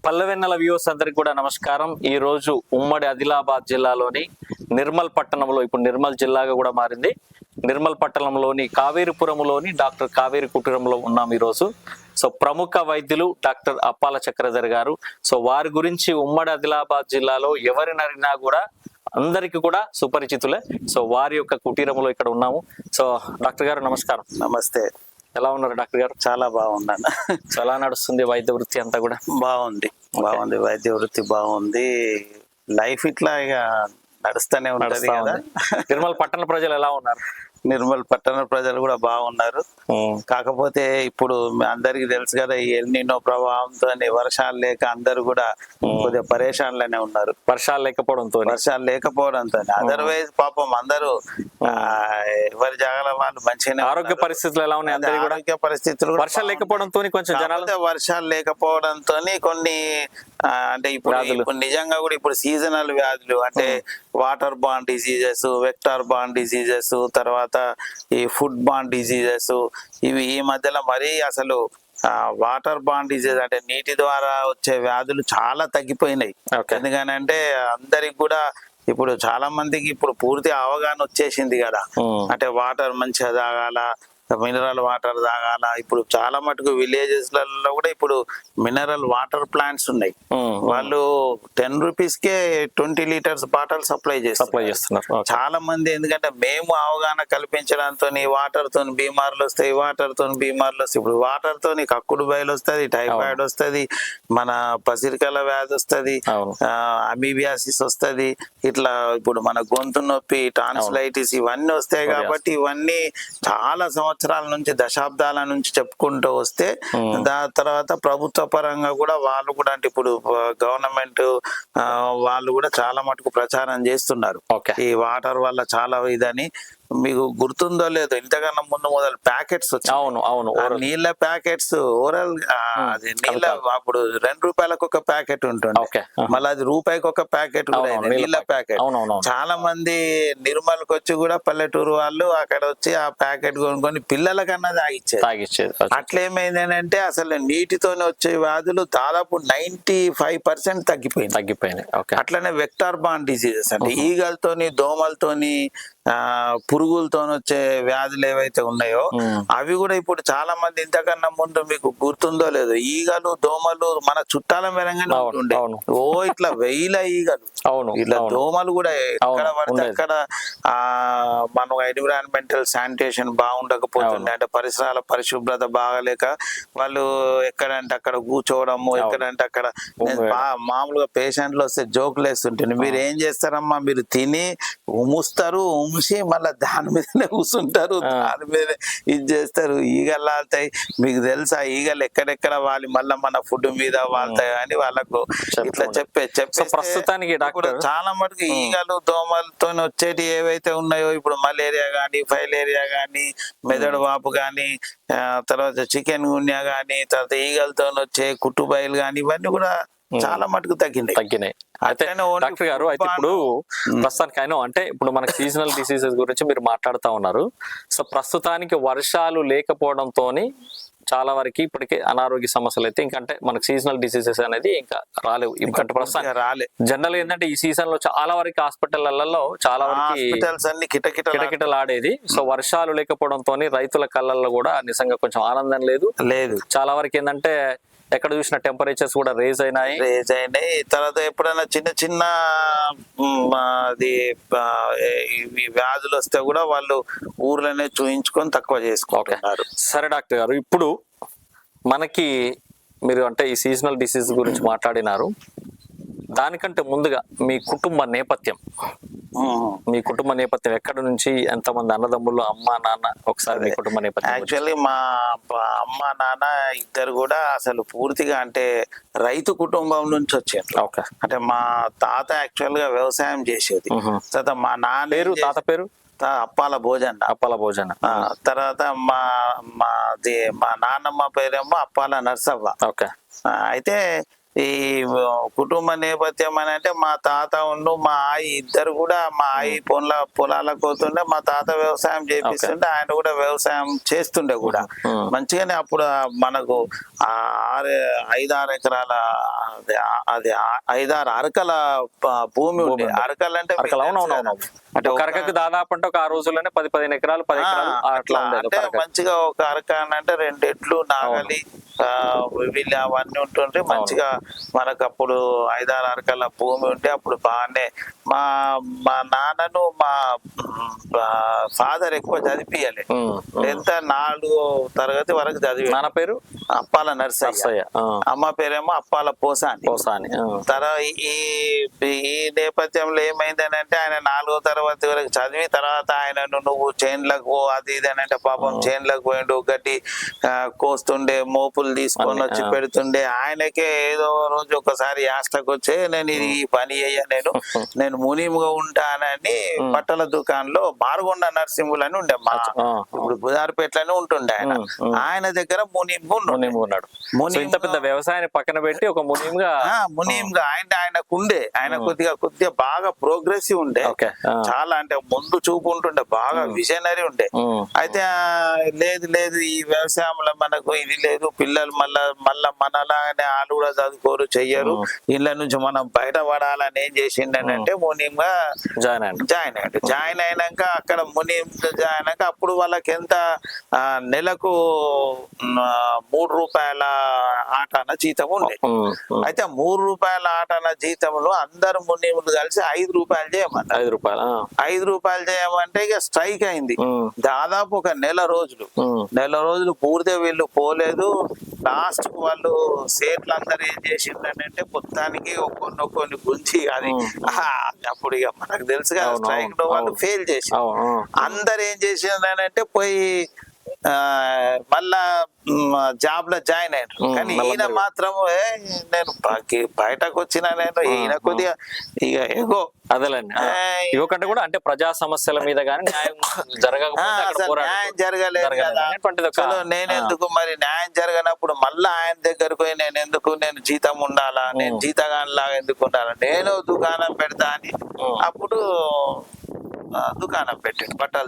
పల్లెవెన్నెల viewers అందరికి కూడా నమస్కారం. ఈ రోజు ఉమ్మడి ఆదిలాబాద్ జిల్లాలోని నిర్మల్ పట్టణంలో, ఇప్పుడు నిర్మల్ జిల్లాగా కూడా మారింది, నిర్మల్ పట్టణంలోని కావేరిపురంలోని డాక్టర్ కావేరి కుటీరంలో ఉన్నాం ఈరోజు. సో ప్రముఖ వైద్యులు డాక్టర్ అప్పాల చక్రధర్ గారు. సో వారి గురించి ఉమ్మడి ఆదిలాబాద్ జిల్లాలో ఎవరినరినా కూడా అందరికి కూడా సుపరిచితులే. సో వారి యొక్క కుటీరంలో ఇక్కడ ఉన్నాము. సో డాక్టర్ గారు నమస్కారం. నమస్తే. ఎలా ఉన్నారు డాక్టర్ గారు? చాలా బాగున్నాను. చాలా నడుస్తుంది వైద్య వృత్తి అంతా కూడా? బాగుంది. వైద్య వృత్తి బాగుంది. లైఫ్ ఇట్లా ఇక నడుస్తూనే ఉంటది కదా. నిర్మల్ పట్టణ ప్రజలు ఎలా ఉన్నారు? నిర్మల్ పట్టణ ప్రజలు కూడా బాగున్నారు. కాకపోతే ఇప్పుడు అందరికి తెలుసు కదా, ఈ ఎల్నినో ప్రభావంతో వర్షాలు లేక అందరు కూడా కొద్దిగా పరేషాన్లోనే ఉన్నారు. వర్షాలు లేకపోవడంతో అదర్వైజ్ పాపం అందరూ ఎవరి జాగాల వాళ్ళు మంచిగానే. ఆరోగ్య పరిస్థితులు ఎలా ఉన్నాయి? ఆరోగ్య పరిస్థితులు వర్షాలు లేకపోవడంతో కొంచెం జనాలు, వర్షాలు లేకపోవడంతో కొన్ని అంటే ఇప్పుడు నిజంగా కూడా ఇప్పుడు సీజనల్ వ్యాధులు అంటే water bond diseases, vector bond diseases, తర్వాత ఈ ఫుడ్ బాండ్ డిసీజెస్, ఇవి ఈ మధ్యలో మరీ అసలు వాటర్ బాండ్ డిసీజ్ అంటే నీటి ద్వారా వచ్చే వ్యాధులు చాలా తగ్గిపోయినాయి. ఎందుకనంటే అందరికి కూడా ఇప్పుడు చాలా మందికి ఇప్పుడు పూర్తి అవగాహన వచ్చేసింది కదా. అంటే వాటర్ మంచిగా తాగాల, మినరల్ వాటర్ తాగాల. ఇప్పుడు చాలా మటుకు విలేజెస్ లలో కూడా ఇప్పుడు మినరల్ వాటర్ ప్లాంట్స్ ఉన్నాయి. వాళ్ళు 10 రూపీస్కే 20 లీటర్స్ బాటిల్ సప్లై చేస్తున్నారు చాలా మంది. ఎందుకంటే మేము అవగాహన కల్పించడంతో వాటర్ తోని బీమార్లు వస్తాయి, ఇప్పుడు వాటర్ తోని కక్కుడు బయలు వస్తుంది, టైఫాయిడ్ వస్తుంది, మన పసిరికల వ్యాధి వస్తుంది, అమీబియాసిస్ వస్తుంది, ఇట్లా ఇప్పుడు మన గొంతు నొప్పి, టాన్సిలైటిస్ ఇవన్నీ వస్తాయి. కాబట్టి ఇవన్నీ చాలా సంవత్సరాల నుంచి, దశాబ్దాల నుంచి చెప్పుకుంటూ వస్తే దాని తర్వాత ప్రభుత్వ పరంగా కూడా వాళ్ళు కూడా అంటే ఇప్పుడు గవర్నమెంట్ వాళ్ళు కూడా చాలా మటుకు ప్రచారం చేస్తున్నారు. ఈ వాటర్ వల్ల చాలా ఇదని. మీకు గుర్తుందో లేదో, ఇంతకన్నా ముందు మొదలు ప్యాకెట్స్ వచ్చాయి, నీళ్ళ ప్యాకెట్స్, ఓరల్ అది నీళ్ళ. అప్పుడు 2 రూపాయలకు ఒక ప్యాకెట్ ఉంటుంది, మళ్ళీ అది రూపాయికి ఒక ప్యాకెట్ కూడా నీళ్ళ ప్యాకెట్. చాలా మంది నిర్మల్కి వచ్చి కూడా పల్లెటూరు వాళ్ళు అక్కడ వచ్చి ఆ ప్యాకెట్ కొనుక్కొని పిల్లలకన్నా తాగిచ్చేది. అట్లేమైందంటే అసలు నీటితోనే వచ్చే వ్యాధులు దాదాపు 95% తగ్గిపోయినాయి. అట్లనే వెక్టార్ బాండ్ డిసీజెస్ అంటే ఈగలతోని, దోమలతోని, పురుగులతో వచ్చే వ్యాధులు ఏవైతే ఉన్నాయో అవి కూడా ఇప్పుడు చాలా మంది, ఇంతకన్నా ముందు మీకు గుర్తుందో లేదో, ఈగలు, దోమలు మన చుట్టాల మేరంగానే ఉంటుండే. ఇట్లా 1000 ఈగలు, ఇట్లా దోమలు కూడా ఎక్కడ పడితే అక్కడ. మనం ఎన్విరాన్మెంటల్ శానిటేషన్ బాగుండకపోతుండే, అంటే పరిసరాల పరిశుభ్రత బాగలేక వాళ్ళు ఎక్కడంటే అక్కడ కూర్చోవడము, ఎక్కడంటే అక్కడ. మామూలుగా పేషెంట్లు వస్తే జోకులు వేస్తుంటే, మీరు ఏం చేస్తారమ్మా, మీరు తిని ఉముస్తారు, ఉమిసి మళ్ళీ దాని మీదనే కూర్చుంటారు, దాని మీద ఇది చేస్తారు, ఈగలు వాళ్తాయి. మీకు తెలుసా ఈగలు ఎక్కడెక్కడ వాలి మళ్ళీ మన ఫుడ్ మీద వాళ్తాయి అని వాళ్ళకు ఇట్లా చెప్పే ప్రస్తుతానికి చాలా మటుకు ఈగలు, దోమలతో వచ్చేటి ఏవైతే ఉన్నాయో ఇప్పుడు మలేరియా గానీ, ఫైలేరియా గానీ, మెదడు వాపు గానీ, తర్వాత చికెన్ గున్యా గానీ, తర్వాత ఈగలతో వచ్చే కుట్టుబయలు గానీ, ఇవన్నీ కూడా చాలా మటుకు తగ్గినాయి. అయితే అట్లనే ఓన్లీ డాక్టర్ గారు అయితే ఇప్పుడు ప్రస్తుతానికి అయినా అంటే ఇప్పుడు మనకి సీజనల్ డిసీజెస్ గురించి మీరు మాట్లాడుతూ ఉన్నారు. సో ప్రస్తుతానికి వర్షాలు లేకపోవడంతోని చాలా వరకు ఇప్పటికే అనారోగ్య సమస్యలు అయితే ఇంకంటే మనకి సీజనల్ డిసీజెస్ అనేది ఇంకా రాలేవు. ఇంకంటే ప్రస్తుతానికి రాలే. జనరల్ ఏంటంటే ఈ సీజన్ లో చాలా వరకు హాస్పిటళ్లలో చాలా వరకు హాస్పిటల్స్ అన్ని కిటకిటలాడేది. సో వర్షాలు లేకపోవడంతో రైతుల కళ్ళల్లో కూడా నిజంగా కొంచెం ఆనందం లేదు. చాలా వరకు ఏంటంటే ఎక్కడ చూసిన టెంపరేచర్స్ కూడా రేజ్ అయినాయి. తర్వాత ఎప్పుడైనా చిన్న చిన్న అది వ్యాధులు వస్తే కూడా వాళ్ళు ఊర్లోనే చూయించుకొని తక్కువ చేసుకుంటున్నారు. సరే డాక్టర్ గారు, ఇప్పుడు మనకి మీరు అంటే ఈ సీజనల్ డిసీజ్ గురించి మాట్లాడినారు. దానికంటే ముందుగా మీ కుటుంబ నేపథ్యం ఎక్కడి నుంచి, ఎంతమంది అన్నదమ్ములు, అమ్మ నాన్న, ఒకసారి మీ కుటుంబ నేపథ్యం. యాక్చువల్లీ మా అమ్మ నాన్న ఇద్దరు కూడా అసలు పూర్తిగా అంటే రైతు కుటుంబం నుంచి వచ్చారు. అంటే మా తాత యాక్చువల్ గా వ్యవసాయం చేసేది. తర్వాత మా నాన్న తాత పేరు అప్పాల భోజన. తర్వాత మా నాన్నమ్మ పేరేమో అప్పాల నర్సవ్వ. అయితే ఈ కుటుంబ నేపథ్యం అని అంటే మా తాత మా ఆయి ఇద్దరు కూడా, మా ఆయి పొలాలకు పోతుండే, మా తాత వ్యవసాయం చేపిస్తుండే, ఆయన కూడా వ్యవసాయం చేస్తుండే కూడా మంచిగానే. అప్పుడు మనకు 5-6 ఎకరాల అది 5-6 అరకల భూమి ఉండే. అరకలు అంటే అంటే ఒక అరకకు దాదాపు అంటే ఒక ఆ రోజుల్లోనే 10-15 ఎకరాలు 10 ఎకరాలు అట్లా అంటే మంచిగా ఒక అరక అంటే 2 ఎడ్లు, నాగలి, వీళ్ళు అవన్నీ ఉంటుంటే మంచిగా మనకు అప్పుడు 5-6 అరకల భూమి ఉంటే అప్పుడు బాగానే. మా నాన్నను మా ఫాదర్ ఎక్కువ చదివియాలి. ఎంత 4వ తరగతి వరకు చదివి. నాన్న పేరు అప్పాల నర్సయ్య, అమ్మ పేరేమో అప్పాల పోసాని. తర్వాత ఈ నేపథ్యంలో ఏమైందని అంటే ఆయన 4వ తరగతి వరకు చదివి తర్వాత ఆయనను నువ్వు చేన్లకు పో అది ఇది అని అంటే పాపం చేన్లకు పోయిండు. గడ్డి కోస్తుండే, మోపులు తీసుకొని వచ్చి పెడుతుండే. ఆయనకే ఏదో రోజు ఒకసారి యాస్టకు వచ్చే నేను ఈ పని అయ్యా నేను మునిముగా ఉంటానని బట్టల దుకాణంలో మారుగొండ నరసింహులు అని ఉండే. మా ఇప్పుడు బుధార్పేటలోనే ఉంటుండే ఆయన దగ్గర మునిమున్నాడు. ఇంత పెద్ద వ్యవసాయాన్ని పక్కన పెట్టి ఒక మునింగా ఆయన కొద్దిగా బాగా ప్రోగ్రెసివ్ ఉండే. చాలా అంటే ముందు చూపు ఉంటుండే, బాగా విజనరీ ఉండే. అయితే లేదు ఈ వ్యవసాయంలో మనకు ఇది లేదు, పిల్లలు మళ్ళా మనలాగానే వాళ్ళు కూడా చదువుకోరు, చెయ్యరు, ఇళ్ళ నుంచి మనం బయటపడాలని ఏం చేసిండనంటే మునింగా జాయిన్ అయినాక అక్కడ మునిం జాయిన్ అయినాక అప్పుడు వాళ్ళకి ఎంత నెలకు 3 రూపాయల ఆటన జీతం ఉండే. అయితే 3 రూపాయల ఆటన జీతంలో అందరు మునిములు కలిసి 5 రూపాయలు చేయమన్నారు. 5 రూపాయలు చేయమంటే ఇక స్ట్రైక్ అయింది. దాదాపు ఒక నెల రోజులు పూర్తిగా వీళ్ళు పోలేదు. లాస్ట్ కు వాళ్ళు సేట్లు అందరు ఏం చేసిందంటే మొత్తానికి కొన్ని గుంచి అది అప్పుడు ఇక మనకు తెలుసు కదా స్ట్రైక్ లో వాళ్ళు ఫెయిల్ చేసి అందరు ఏం చేసిందంటే పోయి మళ్ళా జాబ్ లో జాయిన్ అయ్యారు. కానీ ఈయన మాత్రం నేను బయటకు వచ్చిన ఈయన కొద్దిగా ఇక ఎగో అదేలేండి ఇవ్వకంటే కూడా అంటే ప్రజా సమస్యల మీద కానీ న్యాయం జరగలేదు కదా. నేనెందుకు మరి న్యాయం జరగనప్పుడు మళ్ళా ఆయన దగ్గరకు పోయి నేను జీతం ఉండాలా, నేను జీతగానిలాగా ఎందుకు ఉండాలా, నేను దుకాణం పెడతా అని అప్పుడు దుకాణం పెట్టిండు. బట్టల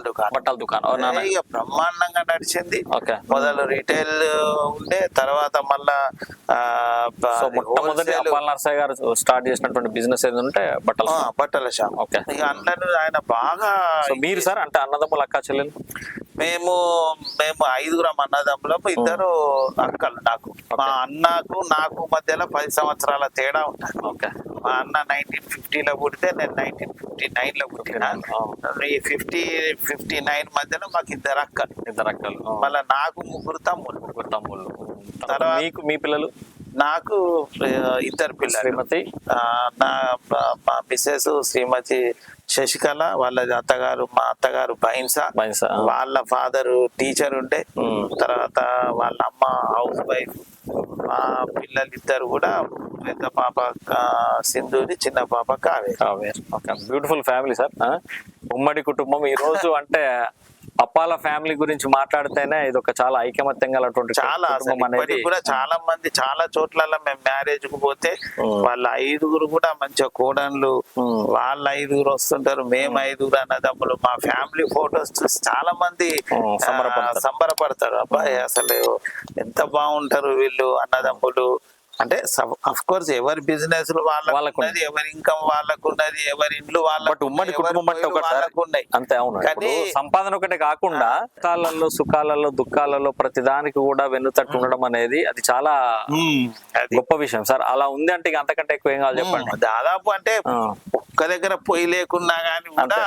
దుకాణం ఇక బ్రహ్మాండంగా నడిచింది. మొదలు రిటైల్ ఉండే, తర్వాత మళ్ళా నర్సయ్య గారు స్టార్ట్ చేసినటువంటి బిజినెస్ ఏంటంటే బట్టల షాప్. ఇక అందరూ ఆయన బాగా. మీరు సార్ అంటే అన్నదమ్ములు, అక్క చెల్లెలు? మేము 5 అన్నదమ్ములం, 2 అక్కలు. మా అన్నకు నాకు మధ్యలో 10 సంవత్సరాల తేడా ఉంటాయి. మా అన్న 1950లో పుడితే నేను 1959లో పుట్టినా. ఈ 59 మధ్యలో మాకు 2 అక్కలు. మళ్ళీ నాకు 3 తమ్ముళ్ళు. తర్వాత మీ పిల్లలు? నాకు 2 పిల్లలు. మా మిస్సెస్ శ్రీమతి శశికళ, వాళ్ళ మా అత్తగారు బైన్సా, వాళ్ళ ఫాదర్ టీచర్ ఉండే, తర్వాత వాళ్ళ అమ్మ హౌస్ వైఫ్. మా పిల్లలు 2 కూడా, పెద్ద పాప సింధూరి, చిన్న పాప కావేరి. బ్యూటిఫుల్ ఫ్యామిలీ సార్, ఉమ్మడి కుటుంబం. ఈ రోజు అంటే అప్పాల ఫ్యామిలీ గురించి మాట్లాడితేనే ఇది ఒక చాలా ఐకమత్యం గలటువంటి చాలా అసలు కుటుంబం అనేది ఇప్పటికి కూడా చాలా మంది చాలా చోట్ల మేము మ్యారేజ్ కు పోతే వాళ్ళ 5గురు కూడా మంచిగా కోడన్లు, వాళ్ళ 5గురు వస్తుంటారు, మేము 5గురు అన్నదమ్ములు. మా ఫ్యామిలీ ఫోటోస్ చూసి చాలా మంది సంబరపడతారు. అబ్బాయి అసలు ఎంత బాగుంటారు వీళ్ళు అన్నదమ్ములు అంటే. అఫ్ కోర్స్ ఎవరి బిజినెస్ వాళ్ళకు ఉన్నది, ఎవరి ఇన్కమ్ వాళ్ళకు ఉన్నది, ఎవరి ఇండ్లు వాళ్ళకు, ఉమ్మడి కుటుంబం అంటే వాళ్ళకు ఉన్నాయి. అంతే. అవును. కానీ సంపాదన ఒకటే కాకుండా కష్టాలలో, సుఖాలలో, దుఃఖాలలో ప్రతిదానికి కూడా వెన్నుతట్టు ఉండడం అనేది అది చాలా గొప్ప విషయం సార్. అలా ఉంది అంటే అంతకంటే ఎక్కువ ఏం కావాలి చెప్పండి. దాదాపు అంటే ఒక్క దగ్గర పొయ్యి లేకున్నా గానీ కూడా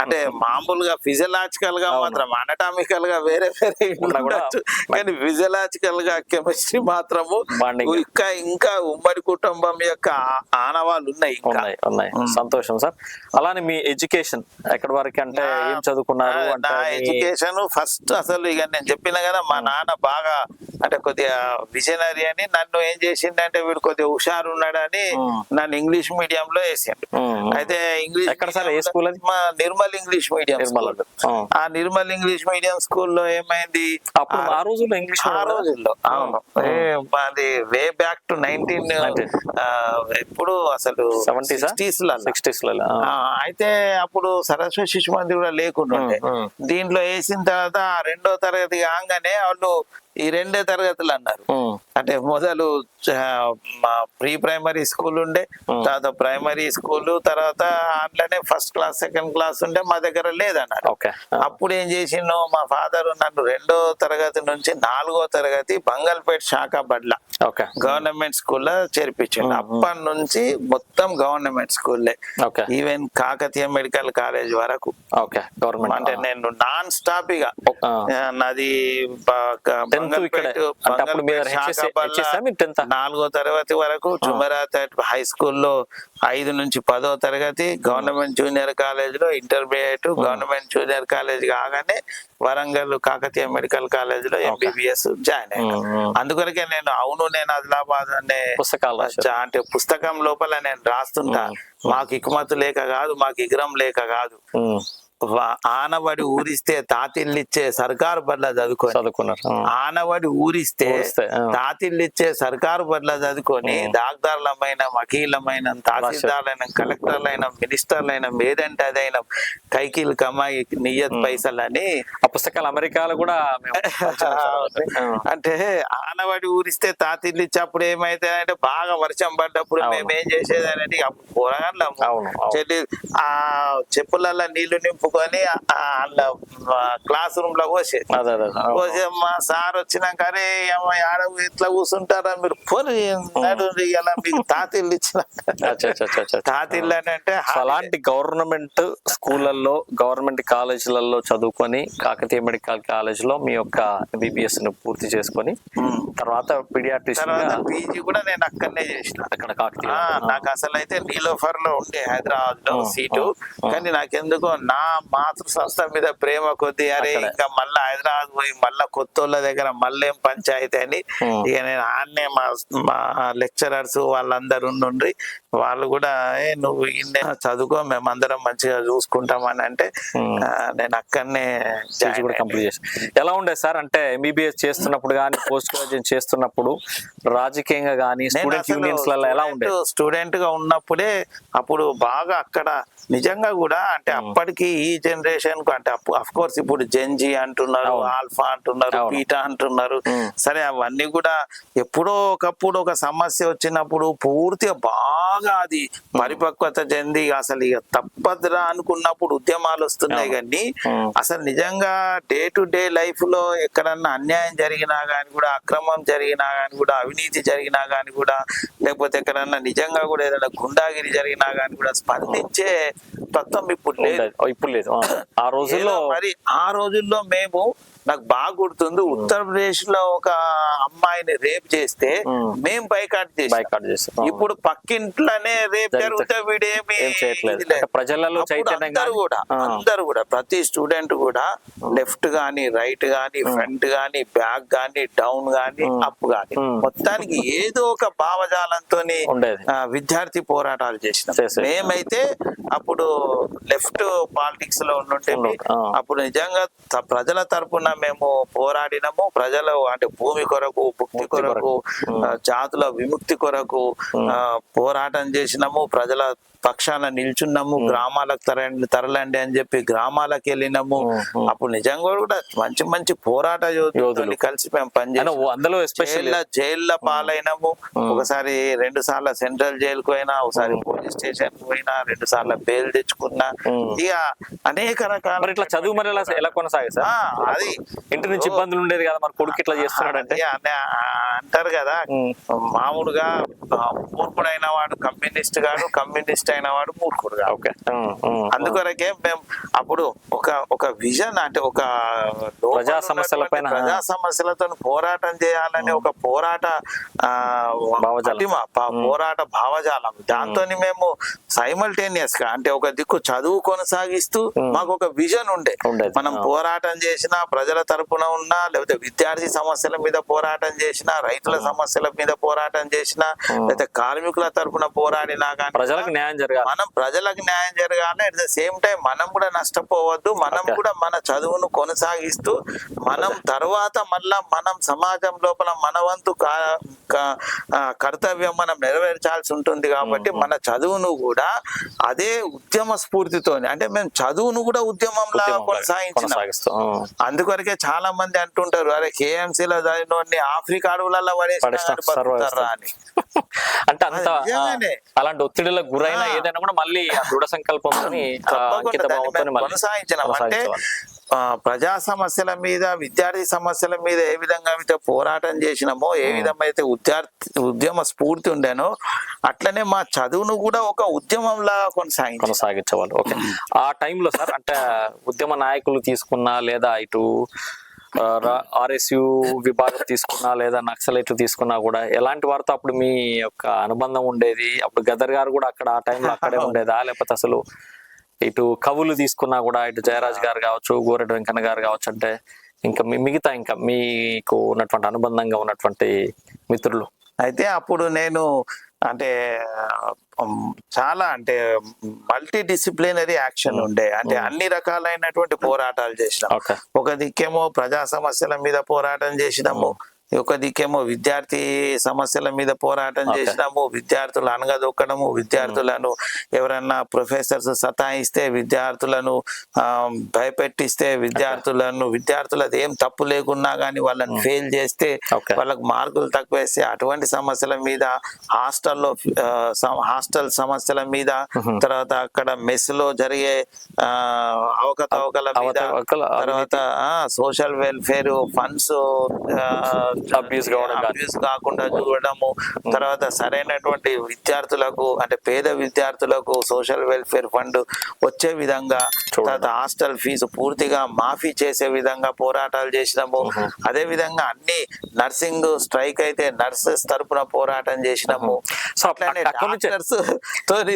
అంటే మామూలుగా ఫిజియలాజికల్ గా మాత్రం అనటామికల్ గా వేరే వేరే ఉండొచ్చు, కానీ ఫిజియలాజికల్ గా కెమిస్ట్రీ మాత్రము ఇంకా ఉమ్మడి కుటుంబం యొక్క ఆనవాళ్ళు ఉన్నాయి. ఉన్నాయి. సంతోషం సార్. అలానే మీ ఎడ్యుకేషన్ ఎక్కడి వరకు అంటే ఏం చదువుకున్నారు? నా ఎడ్యుకేషన్ ఫస్ట్ అసలు ఇక నేను చెప్పిన కదా, మా నాన్న బాగా అంటే కొద్దిగా విజనరీ అని నన్ను ఏం చేసిండంటే, వీడు కొద్దిగా హుషారు ఉన్నాడని నన్ను ఇంగ్లీష్ మీడియం లో వేసిండు. అయితే ఇంగ్లీష్ ఎక్కడ సార్? ఏ స్కూల్ అది? మా నిర్మల్ ఇంగ్లీష్ మీడియం. ఆ నిర్మల్ ఇంగ్లీష్ మీడియం స్కూల్లో ఏమైంది, అప్పుడు ఆ రోజుల్లో ఇంగ్లీష్ ఆ రోజుల్లో అవును అది వే బ్యాక్ టు 19 ఎప్పుడు అసలు 60s లలో. అయితే అప్పుడు సరస్వతి శిశు మందిర్ కూడా లేకుండా దీంట్లో వేసిన తర్వాత 2వ తరగతి కాగానే వాళ్ళు ఈ 2 తరగతులు అన్నారు. అంటే మొదలు మా ప్రీ ప్రైమరీ స్కూల్ ఉండే, తర్వాత ప్రైమరీ స్కూల్, తర్వాత అందులోనే ఫస్ట్ క్లాస్ సెకండ్ క్లాస్ ఉండే, మా దగ్గర లేదన్నారు. అప్పుడు ఏం చేసిండు మా ఫాదర్ నన్ను 2వ తరగతి నుంచి 4వ తరగతి బంగల్పేట శాఖ బడ్ల గవర్నమెంట్ స్కూల్లో చేర్పించిండు. అప్పటి నుంచి మొత్తం గవర్నమెంట్ స్కూల్లే, ఈవెన్ కాకతీయ మెడికల్ కాలేజ్ వరకు. అంటే నేను నాన్ స్టాప్ ఇక నాది 4వ తరగతి వరకు జుమరాత్ హై స్కూల్లో 5 నుంచి 10వ తరగతి, గవర్నమెంట్ జూనియర్ కాలేజ్ లో ఇంటర్మీడియట్, గవర్నమెంట్ జూనియర్ కాలేజ్ కాగానే వరంగల్ కాకతీయ మెడికల్ కాలేజ్ లో ఎంబీబీఎస్ జాయిన్ అయ్యాను. అందుకొరకే నేను నేను ఆదిలాబాద్ అనే అంటే పుస్తకం లోపల నేను రాస్తుంటా, మాకు ఇకుమతు లేక కాదు, మాకు ఇగ్రం లేక కాదు, ఆనబడి ఊరిస్తే తాతిళ్ళిచ్చే సర్కారు బడ్ల చదువుకున్నారు. ఆనబడి ఊరిస్తే తాతిళ్ళిచ్చే సర్కారు బడ్ల చదువుకొని డాక్టర్లమైన, వకీలమైన, తహసీల్దార్లైన, కలెక్టర్లైన, మినిస్టర్లైన, ఏదంటే అదైనా కైకిల్ కమాయి నియ్యత్ పైసలని ఆ పుస్తకాలు అమెరికాలో కూడా అంటే ఆనబడి ఊరిస్తే తాతిళ్ళు ఇచ్చేప్పుడు ఏమైతే అంటే బాగా వర్షం పడ్డప్పుడు మేము ఏం చేసేది అనేది అప్పుడు పోరగాళ్ళ ఆ చెప్పులలో నీళ్లు నింపుకొని అందులో క్లాస్ రూమ్ లో పోసేది. మా సార్ వచ్చినాక ఇట్లా కూర్చుంటారా మీరు, పోనీ ఇలా మీకు తాతిళ్ళు ఇచ్చిన తాతిళ్ళు అని అంటే అలాంటి గవర్నమెంట్ స్కూళ్ళల్లో, గవర్నమెంట్ కాలేజీలలో చదువుకొని కాకతీయ మెడికల్ కాలేజ్ లో మీ యొక్క ఎంబీబీఎస్ ను పూర్తి చేసుకొని తర్వాత పీడియాట్రిషియన్ పీజీ కూడా నేను అక్కడనే చేసిన. అక్కడ కాకతీయ నాకు అసలు అయితే నీలోఫర్ లో ఉండే హైదరాబాద్ లో సీటు, కానీ నాకెందుకో నా మాతృ సంస్థ మీద ప్రేమ కొద్ది అరే ఇంకా మళ్ళా హైదరాబాద్ పోయి మళ్ళా కొత్తోళ్ళ దగ్గర మళ్ళీ ఏం పంచాయతీ అని ఇక నేను ఆన్నే మా లెక్చరర్స్ వాళ్ళందరూ ఉండి వాళ్ళు కూడా నువ్వు ఇన్నే చదువుకో, మేమందరం మంచిగా చూసుకుంటామని అంటే నేను అక్కడనే కంప్లీట్ చేసి. ఎలా ఉండేది సార్ అంటే ఎంబీబీఎస్ చేస్తున్నప్పుడు కానీ పోస్ట్ గ్రాడ్యుయేట్ చేస్తున్నప్పుడు రాజకీయంగా కానీ స్టూడెంట్ యూనియన్స్ లలో ఎలా ఉండేది? స్టూడెంట్ గా ఉన్నప్పుడే అప్పుడు బాగా అక్కడ నిజంగా కూడా అంటే అప్పటికి ఈ జనరేషన్ కు అంటే అఫ్ కోర్స్ ఇప్పుడు జెన్జీ అంటున్నారు, ఆల్ఫా అంటున్నారు, పీటా అంటున్నారు. సరే అవన్నీ కూడా ఎప్పుడో ఒకప్పుడు ఒక సమస్య వచ్చినప్పుడు పూర్తిగా బాగా అది పరిపక్వత చెంది అసలు ఇక తప్పదురా అనుకున్నప్పుడు ఉద్యమాలు వస్తున్నాయి. కానీ అసలు నిజంగా డే టు డే లైఫ్ లో ఎక్కడన్నా అన్యాయం జరిగినా గానీ కూడా, అక్రమం జరిగినా గానీ కూడా, అవినీతి జరిగినా గానీ కూడా, లేకపోతే ఎక్కడన్నా నిజంగా కూడా ఏదైనా గుండాగిరి జరిగినా గానీ కూడా స్పందించే తత్వం ఇప్పుడు లేదు. ఆ రోజుల్లో మరి ఆ రోజుల్లో మేము నాకు బాగా గుర్తుంది, ఉత్తరప్రదేశ్ లో ఒక అమ్మాయిని రేప్ చేస్తే మేము బైకాట్ చేస్తాం. ఇప్పుడు పక్కింట్లోనే రేప్ జరిగితే వీడేమి ప్రజలలో అందరూ కూడా ప్రతి స్టూడెంట్ కూడా లెఫ్ట్ గాని, రైట్ గాని, ఫ్రంట్ గాని, బ్యాక్ గాని, డౌన్ గాని, అప్ గాని మొత్తానికి ఏదో ఒక భావజాలంతో విద్యార్థి పోరాటాలు చేసినాం. మేమైతే అప్పుడు లెఫ్ట్ పాలిటిక్స్ పాలిటిక్స్ లో ఉండుంటే ఆ. అప్పుడు నిజంగా ప్రజల తరపున మేము పోరాడినాము. ప్రజలు అంటే భూమి కొరకు, భుక్తి కొరకు, జాతుల విముక్తి కొరకు పోరాటం చేసినాము. ప్రజల పక్షాన నిల్చున్నాము. గ్రామాలకు తరలండి అని చెప్పి గ్రామాలకు వెళ్ళినాము. అప్పుడు నిజంగా కూడా మంచి మంచి పోరాట యోధులు కలిసి మేము పనిచేసాము. అందులో ఎస్పెషల్లీ జైల్లో పాలైనాము. ఒకసారి 2 సార్లు సెంట్రల్ జైలుకు పోయినా, ఒకసారి పోలీస్ స్టేషన్ పోయినా, 2 సార్లు బెయిల్ తెచ్చుకున్నా. ఇక అనేక రకాల మరి ఇట్లా చదువు మరి ఎలా కొనసాగే సార్? అది ఇంటి నుంచి ఇబ్బందులు ఉండేది కదా, మరి కొడుకు ఇట్లా చేస్తున్నాడంటే అంటారు కదా, మామూలుగా మూర్ఖుడైన వాడు కమ్యూనిస్ట్ గాడు, కమ్యూనిస్ట్ అయిన వాడు మూర్ఖుడు కాదు. ఓకే. అందుకొరకే మేము అప్పుడు ఒక విజన్ అంటే ఒక ప్రజా సమస్యల పైన ప్రజా సమస్యలతో పోరాటం చేయాలని ఒక పోరాట పోరాట భావజాలం. దాంతో మేము సైమల్టేనియస్ గా అంటే ఒక దిక్కు చదువు కొనసాగిస్తూ మాకు ఒక విజన్ ఉండే. మనం పోరాటం చేసినా, ప్రజల తరపున ఉన్నా, లేకపోతే విద్యార్థి సమస్యల మీద పోరాటం చేసినా, రైతుల సమస్యల మీద పోరాటం చేసినా, లేకపోతే కార్మికుల తరపున పోరాడినా కానీ ప్రజలకు న్యాయం జరగాలి. మనం ప్రజలకు న్యాయం జరగాలి. అట్ ద సేమ్ టైం మనం కూడా నష్టపోవద్దు. మనం కూడా మన చదువును కొనసాగిస్తూ మనం తర్వాత మళ్ళా మనం సమాజం లోపల మన వంతు కర్తవ్యం మనం నెరవేర్చాల్సి ఉంటుంది. కాబట్టి మన చదువును కూడా అదే ఉద్యమ స్ఫూర్తితోని, అంటే మేము చదువును కూడా ఉద్యమంలా కొనసాగిస్తాం. అందుకొరకే చాలా మంది అంటుంటారు, అరే కేఎంసీలో చదివినోడిని ఆఫ్రికా అడవులలో పడేస్తారా అని. అంటే అంత అలాంటి ఒత్తిడిలకు గురైన ఏదైనా కూడా మళ్ళీ దృఢ సంకల్పంతో కొనసాగించడం. అంటే ప్రజా సమస్యల మీద, విద్యార్థి సమస్యల మీద ఏ విధంగా అయితే పోరాటం చేసినామో, ఏ విధంగా అయితే ఉద్యమ స్ఫూర్తి ఉండేనో, అట్లనే మా చదువును కూడా ఒక ఉద్యమంలా కొనసాగించేవాళ్ళు. ఓకే. ఆ టైంలో సార్ అంటే ఉద్యమ నాయకులు తీసుకున్నా, లేదా ఇటు RSU విభాగం తీసుకున్నా, లేదా నక్సలైట్లు తీసుకున్నా కూడా ఎలాంటి వారితో అప్పుడు మీ యొక్క అనుబంధం ఉండేది? అప్పుడు గదర్ గారు కూడా అక్కడ ఆ టైంలో అక్కడే ఉండేదా, లేకపోతే అసలు ఇటు కవులు తీసుకున్నా కూడా ఇటు జయరాజ్ గారు కావచ్చు, గోరెడ్డి వెంకన్న గారు కావచ్చు, అంటే ఇంకా మిగతా ఇంకా మీకు ఉన్నటువంటి అనుబంధంగా ఉన్నటువంటి మిత్రులు? అయితే అప్పుడు నేను అంటే చాలా అంటే మల్టీ డిసిప్లినరీ యాక్షన్ ఉండే. అంటే అన్ని రకాలైనటువంటి పోరాటాలు చేసినాం. ఒక దిక్కేమో ప్రజా సమస్యల మీద పోరాటం చేసినాము, ఒక దిక్కేమో విద్యార్థి సమస్యల మీద పోరాటం చేసినాము. విద్యార్థులు అనగదొక్కడము, విద్యార్థులను ఎవరన్నా ప్రొఫెసర్స్ సతాయిస్తే, విద్యార్థులను భయపెట్టిస్తే, విద్యార్థులది ఏం తప్పు లేకున్నా కానీ వాళ్ళని ఫెయిల్ చేస్తే, వాళ్ళకు మార్కులు తక్కువేస్తే అటువంటి సమస్యల మీద, హాస్టల్ సమస్యల మీద, తర్వాత అక్కడ మెస్ లో జరిగే అవకతవకల మీద, తర్వాత సోషల్ వెల్ఫేర్ ఫండ్స్ అబ్యూస్ కాకుండా చూడడము, తర్వాత సరైనటువంటి విద్యార్థులకు అంటే పేద విద్యార్థులకు సోషల్ వెల్ఫేర్ ఫండ్ వచ్చే విధంగా, తర్వాత హాస్టల్ ఫీజు పూర్తిగా మాఫీ చేసే విధంగా పోరాటాలు చేసినాము. అదే విధంగా అన్ని నర్సింగ్ స్ట్రైక్ అయితే నర్సెస్ తరపున పోరాటం చేసినాము. అట్లనే డాక్టర్స్ తోని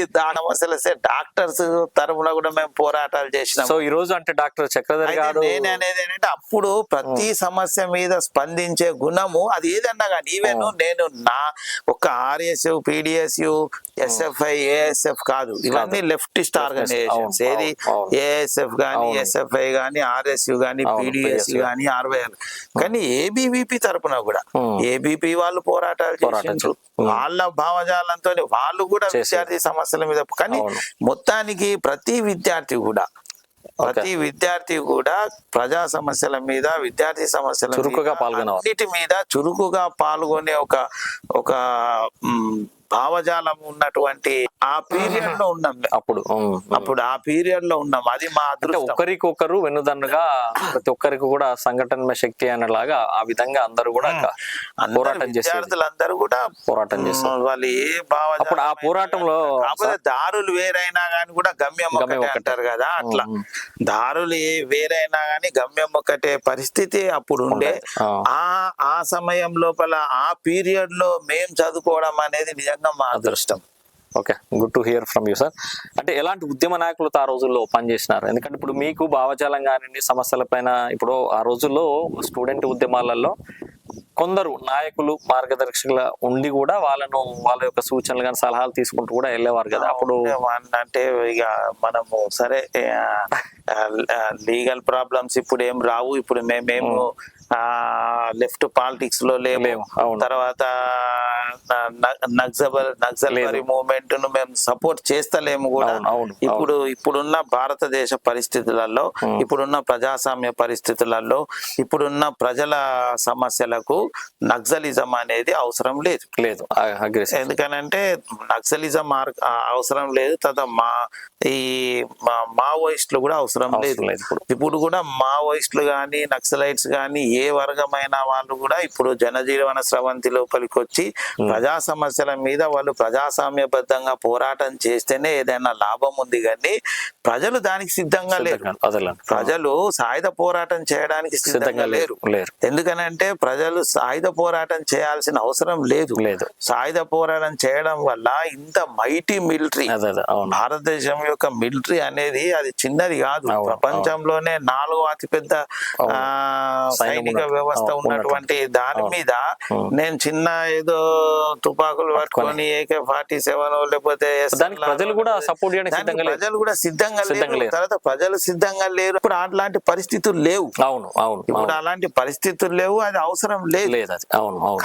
డాక్టర్స్ తరపున కూడా మేము పోరాటాలు చేసినాము. సో ఈ రోజు అంటే డాక్టర్ చక్రధర్ గారు నేను అనేది ఏంటంటే, అప్పుడు ప్రతి సమస్య మీద స్పందించే గుణము అది ఏదన్నా కానీ, ఈవెన్ నేను నా ఒక RSU, PDSU, SFI, ASF కాదు, ఇవన్నీ లెఫ్టిస్ట్ ఆర్గనైజేషన్స్. ఏది ASF గానీ, SFI గానీ, RSU గానీ, PDSU గానీ, RYL కానీ ABVP తరపున కూడా ABP వాళ్ళు పోరాటాలు చేసిండ్రు. వాళ్ళ భావజాలంతో వాళ్ళు కూడా విద్యార్థి సమస్యల మీద. కానీ మొత్తానికి ప్రతి విద్యార్థి కూడా ప్రజా సమస్యల మీద, విద్యార్థి సమస్యల అన్నిటి మీద చురుకుగా పాల్గొనే ఒక భావజాలం ఉన్నటువంటి ఆ పీరియడ్ లో ఉన్నాం. అప్పుడు ఆ పీరియడ్ లో ఉన్నాం. అది మా ఒకరికొకరు వెన్నుదన్నుగా ప్రతి ఒక్కరికి కూడా సంఘటన శక్తి అనేలాగా ఆ విధంగా అందరూ కూడా పోరాటం చేశారు. విద్యార్థులందరూ కూడా పోరాటం చేశారు. వాళ్ళు ఏ భావజాలం, అప్పుడు ఆ పోరాటంలో దారులు వేరైనా గానీ కూడా గమ్యం ఒకటే అంటారు కదా, అట్లా దారులు వేరైనా గానీ గమ్యం ఒకటే పరిస్థితి అప్పుడు ఉండే. ఆ సమయం లోపల ఆ పీరియడ్ లో మేము చదువుకోవడం అనేది నిజంగా మా అదృష్టం. Okay, good to hear from you sir. అంటే ఎలాంటి ఉద్యమ నాయకులతో ఆ రోజుల్లో పనిచేసినారు? ఎందుకంటే ఇప్పుడు మీకు భావజాలం కానివ్వండి, సమస్యల పైన, ఇప్పుడు ఆ రోజుల్లో స్టూడెంట్ ఉద్యమాలలో కొందరు నాయకులు మార్గదర్శకుల ఉండి కూడా వాళ్ళ యొక్క సూచనలు కానీ సలహాలు తీసుకుంటూ కూడా వెళ్ళేవారు కదా అప్పుడు. అంటే ఇక మనము సరే లీగల్ ప్రాబ్లమ్స్ ఇప్పుడు ఏం రావు, ఇప్పుడు మేము లెఫ్ట్ పాలిటిక్స్ లో లేము, తర్వాత నక్సల్ మూవ్మెంట్ ను మేము సపోర్ట్ చేస్తలేము కూడా. ఇప్పుడున్న భారతదేశ పరిస్థితులలో, ఇప్పుడున్న ప్రజాస్వామ్య పరిస్థితులలో, ఇప్పుడున్న ప్రజల సమస్యలకు నక్సలిజం అనేది అవసరం లేదు. ఎందుకనంటే నక్సలిజం అవసరం లేదు, ఈ మావోయిస్టులు కూడా అవసరం లేదు. ఇప్పుడు కూడా మావోయిస్టులు గాని నక్సలైట్స్ గాని ఏ వర్గమైన వాళ్ళు కూడా ఇప్పుడు జనజీవన స్రవంతి లోపలికి వచ్చి ప్రజా సమస్యల మీద వాళ్ళు ప్రజాస్వామ్యబద్ధంగా పోరాటం చేస్తేనే ఏదైనా లాభం ఉంది, కానీ ప్రజలు దానికి సిద్ధంగా లేరు. ప్రజలు సాయుధ పోరాటం చేయడానికి సిద్ధంగా లేరు. ఎందుకనంటే ప్రజలు సాయుధ పోరాటం చేయాల్సిన అవసరం లేదు. సాయుధ పోరాటం చేయడం వల్ల ఇంత మైటీ మిలిటరీ, భారతదేశం యొక్క మిలిటరీ అనేది అది చిన్నది కాదు. ప్రపంచంలోనే 4వ అతిపెద్ద సైనిక వ్యవస్థ ఉన్నటువంటి దాని మీద నేను చిన్న ఏదో తుపాకులు పట్టుకొని AK-47 లేకపోతే ప్రజలు కూడా సపోర్ట్ చేయడానికి ప్రజలు కూడా సిద్ధంగా లేరు. తర్వాత ప్రజలు సిద్ధంగా లేరు. ఇప్పుడు అట్లాంటి పరిస్థితులు లేవు. ఇప్పుడు అలాంటి పరిస్థితులు లేవు, అది అవసరం లేదు.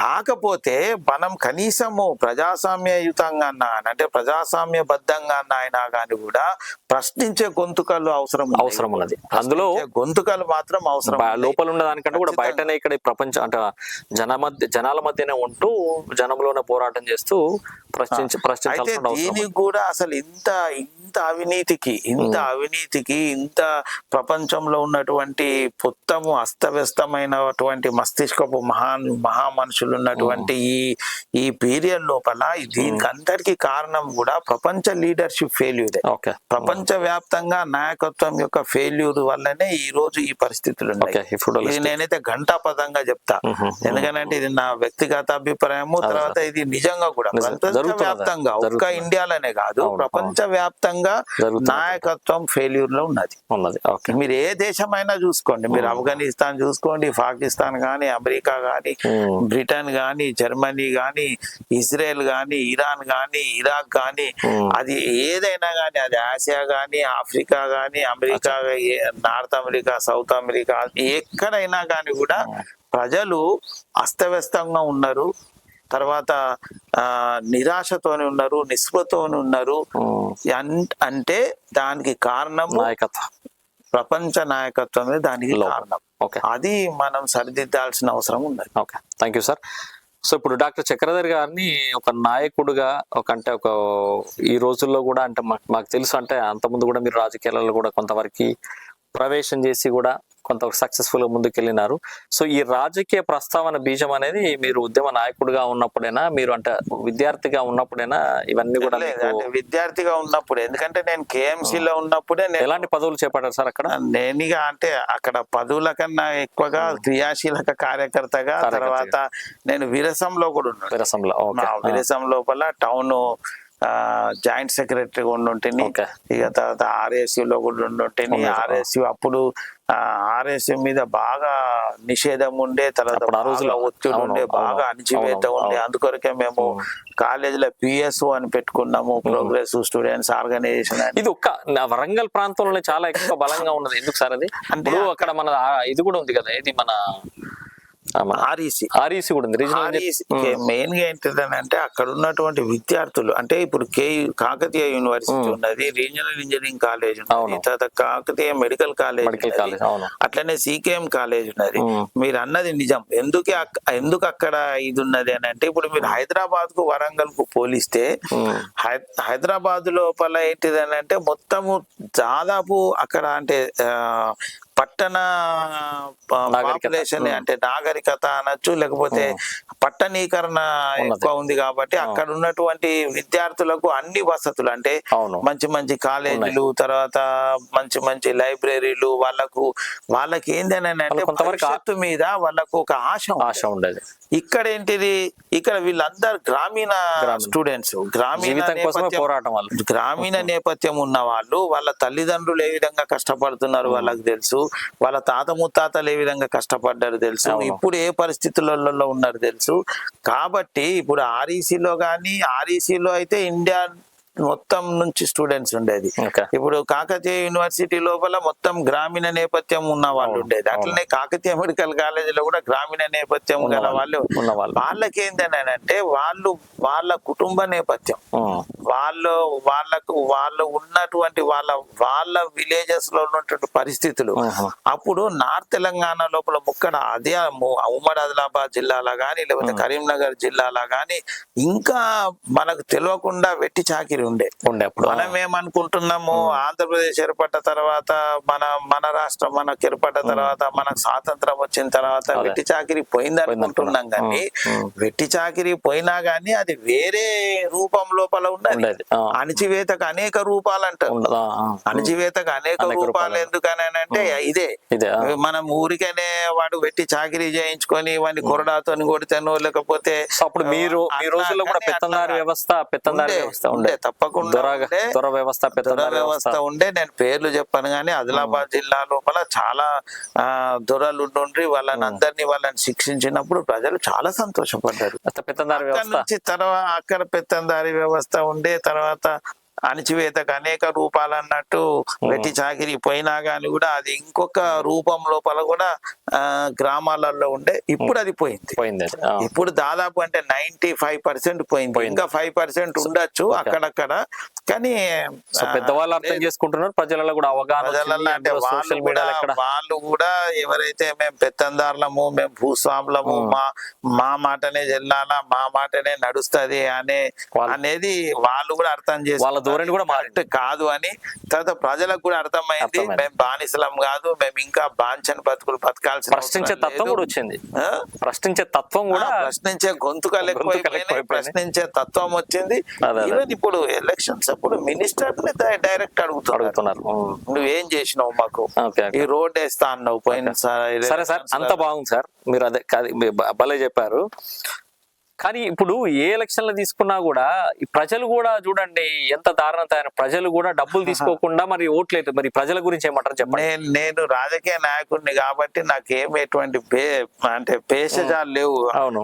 కాకపోతే మనం కనీసము ప్రజాస్వామ్యయుతంగా అంటే ప్రజాస్వామ్యబద్ధంగా అయినా కానీ కూడా ప్రశ్నించే గొంతుకలు అవసరం ఉన్నది. అందులో గొంతుకలు మాత్రం అవసరం. లోపల ఉన్న దానికంటే కూడా బయటనే ఇక్కడ ప్రపంచ అంటే జనాల మధ్యనే ఉంటూ జనంలోనే పోరాటం చేస్తూ ప్రశ్నించాల్సిన దీనికి కూడా అసలు ఇంత అవినీతికి ఇంత ప్రపంచంలో ఉన్నటువంటి మొత్తము అస్తవ్యస్తమైనటువంటి మస్తిష్కపు మహా మనుషులు ఉన్నటువంటి ఈ పీరియడ్ లోపల దీనికి అందరికి కారణం కూడా ప్రపంచ లీడర్షిప్ ఫెయిల్యూర్. ప్రపంచ వ్యాప్తంగా నాయకత్వం యొక్క ఫెయిల్యూర్ వల్లనే ఈ రోజు ఈ పరిస్థితులు ఉన్నాయి. ఇది నేనైతే ఘంటాపదంగా చెప్తా, ఎందుకంటే ఇది నా వ్యక్తిగత అభిప్రాయము. తర్వాత ఇది నిజంగా కూడా ప్రపంచ వ్యాప్తంగా, ఒక్క ఇండియాలోనే కాదు, ప్రపంచ వ్యాప్తంగా నాయకత్వం ఫెయిల్యూర్ లో ఉన్నది. మీరు ఏ దేశమైనా చూసుకోండి, మీరు ఆఫ్ఘనిస్తాన్ చూసుకోండి, పాకిస్తాన్ గాని, అమెరికా గాని, బ్రిటన్ గాని, జర్మనీ గాని, ఇజ్రాయెల్ గాని, ఇరాన్ గాని, ఇరాక్ గాని, అది ఏదైనా గాని, అది ఆసియా గాని, ఆఫ్రికా గాని, America, north America, south America, ఎక్కడైనా కానీ కూడా ప్రజలు అస్తవ్యస్తంగా ఉన్నారు. తర్వాత నిరాశతోని ఉన్నారు, నిస్పృహతోని ఉన్నారు. అంటే దానికి కారణం ప్రపంచ నాయకత్వమే దానికి కారణం. అది మనం సరిదిద్దాల్సిన అవసరం ఉన్నది. Thank you sir. సో ఇప్పుడు డాక్టర్ చక్రధర్ గారిని ఒక నాయకుడుగా ఈ రోజుల్లో కూడా అంటే మాకు తెలుసు, అంటే అంతకుముందు కూడా మీరు రాజకీయాలలో కూడా కొంతవరకు ప్రవేశం చేసి కూడా కొంత సక్సెస్ఫుల్ గా ముందుకెళ్ళినారు. సో ఈ రాజకీయ ప్రస్తావన బీజం అనేది మీరు ఉద్యమ నాయకుడిగా ఉన్నప్పుడైనా, మీరు అంటే విద్యార్థిగా ఉన్నప్పుడైనా ఇవన్నీ కూడా? విద్యార్థిగా ఉన్నప్పుడు, ఎందుకంటే నేను KMC లో ఉన్నప్పుడే ఎలాంటి పదవులు చేపట్టారు సార్ అక్కడ? నేనిగా అంటే అక్కడ పదవుల కన్నా ఎక్కువగా క్రియాశీలక కార్యకర్తగా, తర్వాత నేను విరసంలో కూడా ఉన్నాను. విరసం లోపల టౌన్ జాయింట్ సెక్రటరీగా ఉండుంటేని, ఇక తర్వాత RSU లో కూడా ఉండుంటేని. RSU అప్పుడు RSU మీద బాగా నిషేధం ఉండే, తర్వాత ఒత్తిడి ఉండే, బాగా అణిచివేత ఉండే. అందుకొరకే మేము కాలేజీలో PSO అని పెట్టుకున్నాము, ప్రోగ్రెసివ్ స్టూడెంట్స్ ఆర్గనైజేషన్. ఇది ఒక్క వరంగల్ ప్రాంతంలో చాలా ఎక్కువ బలంగా ఉన్నది. ఎందుకు సార్ అది? అంటే అక్కడ మన ఇది కూడా ఉంది కదా, ఇది మన REC కూడా ఉంది. మెయిన్ గా ఏంటంటే అక్కడ ఉన్నటువంటి విద్యార్థులు, అంటే ఇప్పుడు కాకతీయ యూనివర్సిటీ ఉన్నది, రీజనల్ ఇంజనీరింగ్ కాలేజ్ ఉన్నది, తర్వాత కాకతీయ మెడికల్ కాలేజ్, అట్లనే CKM కాలేజ్ ఉన్నది. మీరు అన్నది నిజం. ఎందుకు అక్కడ ఇది ఉన్నది అని అంటే, ఇప్పుడు మీరు హైదరాబాద్ కు వరంగల్ కు పోలిస్తే హైదరాబాద్ లోపల ఏంటిది అని అంటే మొత్తము దాదాపు అక్కడ అంటే పట్టణ పాపులేషన్, అంటే నాగరికత అనొచ్చు, లేకపోతే పట్టణీకరణ ఎక్కువ ఉంది కాబట్టి అక్కడ ఉన్నటువంటి విద్యార్థులకు అన్ని వసతులు, అంటే మంచి మంచి కాలేజీలు, తర్వాత మంచి మంచి లైబ్రరీలు, వాళ్ళకి ఏంటంటే భవిష్యత్తు మీద వాళ్ళకు ఒక ఆశ ఉండేది. ఇక్కడ ఏంటిది, ఇక్కడ వీళ్ళందరూ గ్రామీణ స్టూడెంట్స్, గ్రామీణ నేపథ్యం ఉన్న వాళ్ళు, వాళ్ళ తల్లిదండ్రులు ఏ విధంగా కష్టపడుతున్నారు వాళ్ళకి తెలుసు. వాళ్ళ తాత ముత్తాతలు ఏ విధంగా కష్టపడ్డారు తెలుసు, ఇప్పుడు ఏ పరిస్థితులలో ఉన్నారు తెలుసు. కాబట్టి ఇప్పుడు ఆర్ఈసీలో కానీ, ఆర్ఈసీలో అయితే ఇండియా మొత్తం నుంచి స్టూడెంట్స్ ఉండేది. ఇప్పుడు కాకతీయ యూనివర్సిటీ లోపల మొత్తం గ్రామీణ నేపథ్యం ఉన్న వాళ్ళు ఉండేది. అట్లనే కాకతీయ మెడికల్ కాలేజీలో కూడా గ్రామీణ నేపథ్యం గల వాళ్ళు. వాళ్ళకి ఏంటంటే వాళ్ళ కుటుంబ నేపథ్యం, వాళ్ళు ఉన్నటువంటి వాళ్ళ విలేజెస్ లో ఉన్నటువంటి పరిస్థితులు. అప్పుడు నార్త్ తెలంగాణ లోపల ముక్కడ అదే ఉమ్మడి ఆదిలాబాద్ జిల్లాలో గానీ, లేకపోతే కరీంనగర్ జిల్లాలో గానీ ఇంకా మనకు తెలియకుండా వెట్టి చాకిరి ఉండే. మనం ఏమనుకుంటున్నాము, ఆంధ్రప్రదేశ్ ఏర్పడ్డ తర్వాత మన రాష్ట్రం మనకు ఏర్పడ్డ తర్వాత మనకు స్వాతంత్రం వచ్చిన తర్వాత వెట్టి చాకిరి పోయింది అనుకుంటున్నాం. కానీ వెట్టి చాకిరి పోయినా గానీ అది వేరే రూపం లోపల ఉండదు. అణిచివేతకు అనేక రూపాలు అంటారు. అణిచివేతకు అనేక రూపాలు ఎందుకని అంటే ఇదే, మనం ఊరికనే వాడు వెట్టి చాకిరి చేయించుకొని వాడిని కొరడాతో కొడితేనో లేకపోతే అప్పుడు మీరు ఈ రోజుల్లో కూడా పెత్తందారి వ్యవస్థ ఉండే, తప్పకుండా వ్యవస్థ ఉండే. నేను పేర్లు చెప్పాను కానీ ఆదిలాబాద్ జిల్లా లోపల చాలా దొరలు ఉండి వాళ్ళని శిక్షించినప్పుడు ప్రజలు చాలా సంతోషపడ్డారు. అక్కడ పెత్తందారి వ్యవస్థ ఉండే. తర్వాత అణిచివేతకు అనేక రూపాలు అన్నట్టు వెట్టి చాకిరి పోయినా గానీ కూడా అది ఇంకొక రూపం లోపల కూడా గ్రామాలలో ఉండే. ఇప్పుడు అది పోయింది. ఇప్పుడు దాదాపు అంటే 95% పోయింది. ఇంకా 5% ఉండొచ్చు అక్కడక్కడ. కానీ పెద్దవాళ్ళు అర్థం చేసుకుంటున్నారు, ప్రజలలో కూడా అవగాహన. అంటే వాళ్ళు కూడా ఎవరైతే మేము పెత్తందారులము, మేము భూస్వాములము, మా మాటనే చెల్లాలా, మా మాటనే నడుస్తుంది అనేది వాళ్ళు కూడా అర్థం చేసుకోవాలి. ధోరణి కూడా మారినట్టు కాదు అని. తర్వాత ప్రజలకు కూడా అర్థమైంది, మేము బానిసలం కాదు, మేము ఇంకా బాంఛని బతుకులు బతకాల్సిన ప్రశ్నించే తత్వం కూడా వచ్చింది. ప్రశ్నించే గొంతుకలు ఎక్కువైపోయినాయి, ప్రశ్నించే తత్వం వచ్చింది. ఈవెన్ ఇప్పుడు ఎలక్షన్స్ అప్పుడు మినిస్టర్ డైరెక్ట్ అడుగుతున్నారు, నువ్వేం చేసినావు మాకు, ఈ రోడ్ వేస్తా అన్నావు పోయిన సార్. సరే సార్, అంత బాగుంది సార్, మీరు అదే భలే చెప్పారు. కానీ ఇప్పుడు ఏ ఎలక్షన్లు తీసుకున్నా కూడా ఈ ప్రజలు కూడా చూడండి ఎంత దారుణం తయారు. ప్రజలు కూడా డబ్బులు తీసుకోకుండా మరి ఓట్లేదు. మరి ప్రజల గురించి ఏమంటారు చెప్పండి. నేను రాజకీయ నాయకుడిని కాబట్టి నాకేమి ఎటువంటి అంటే భేషజాలు లేవు.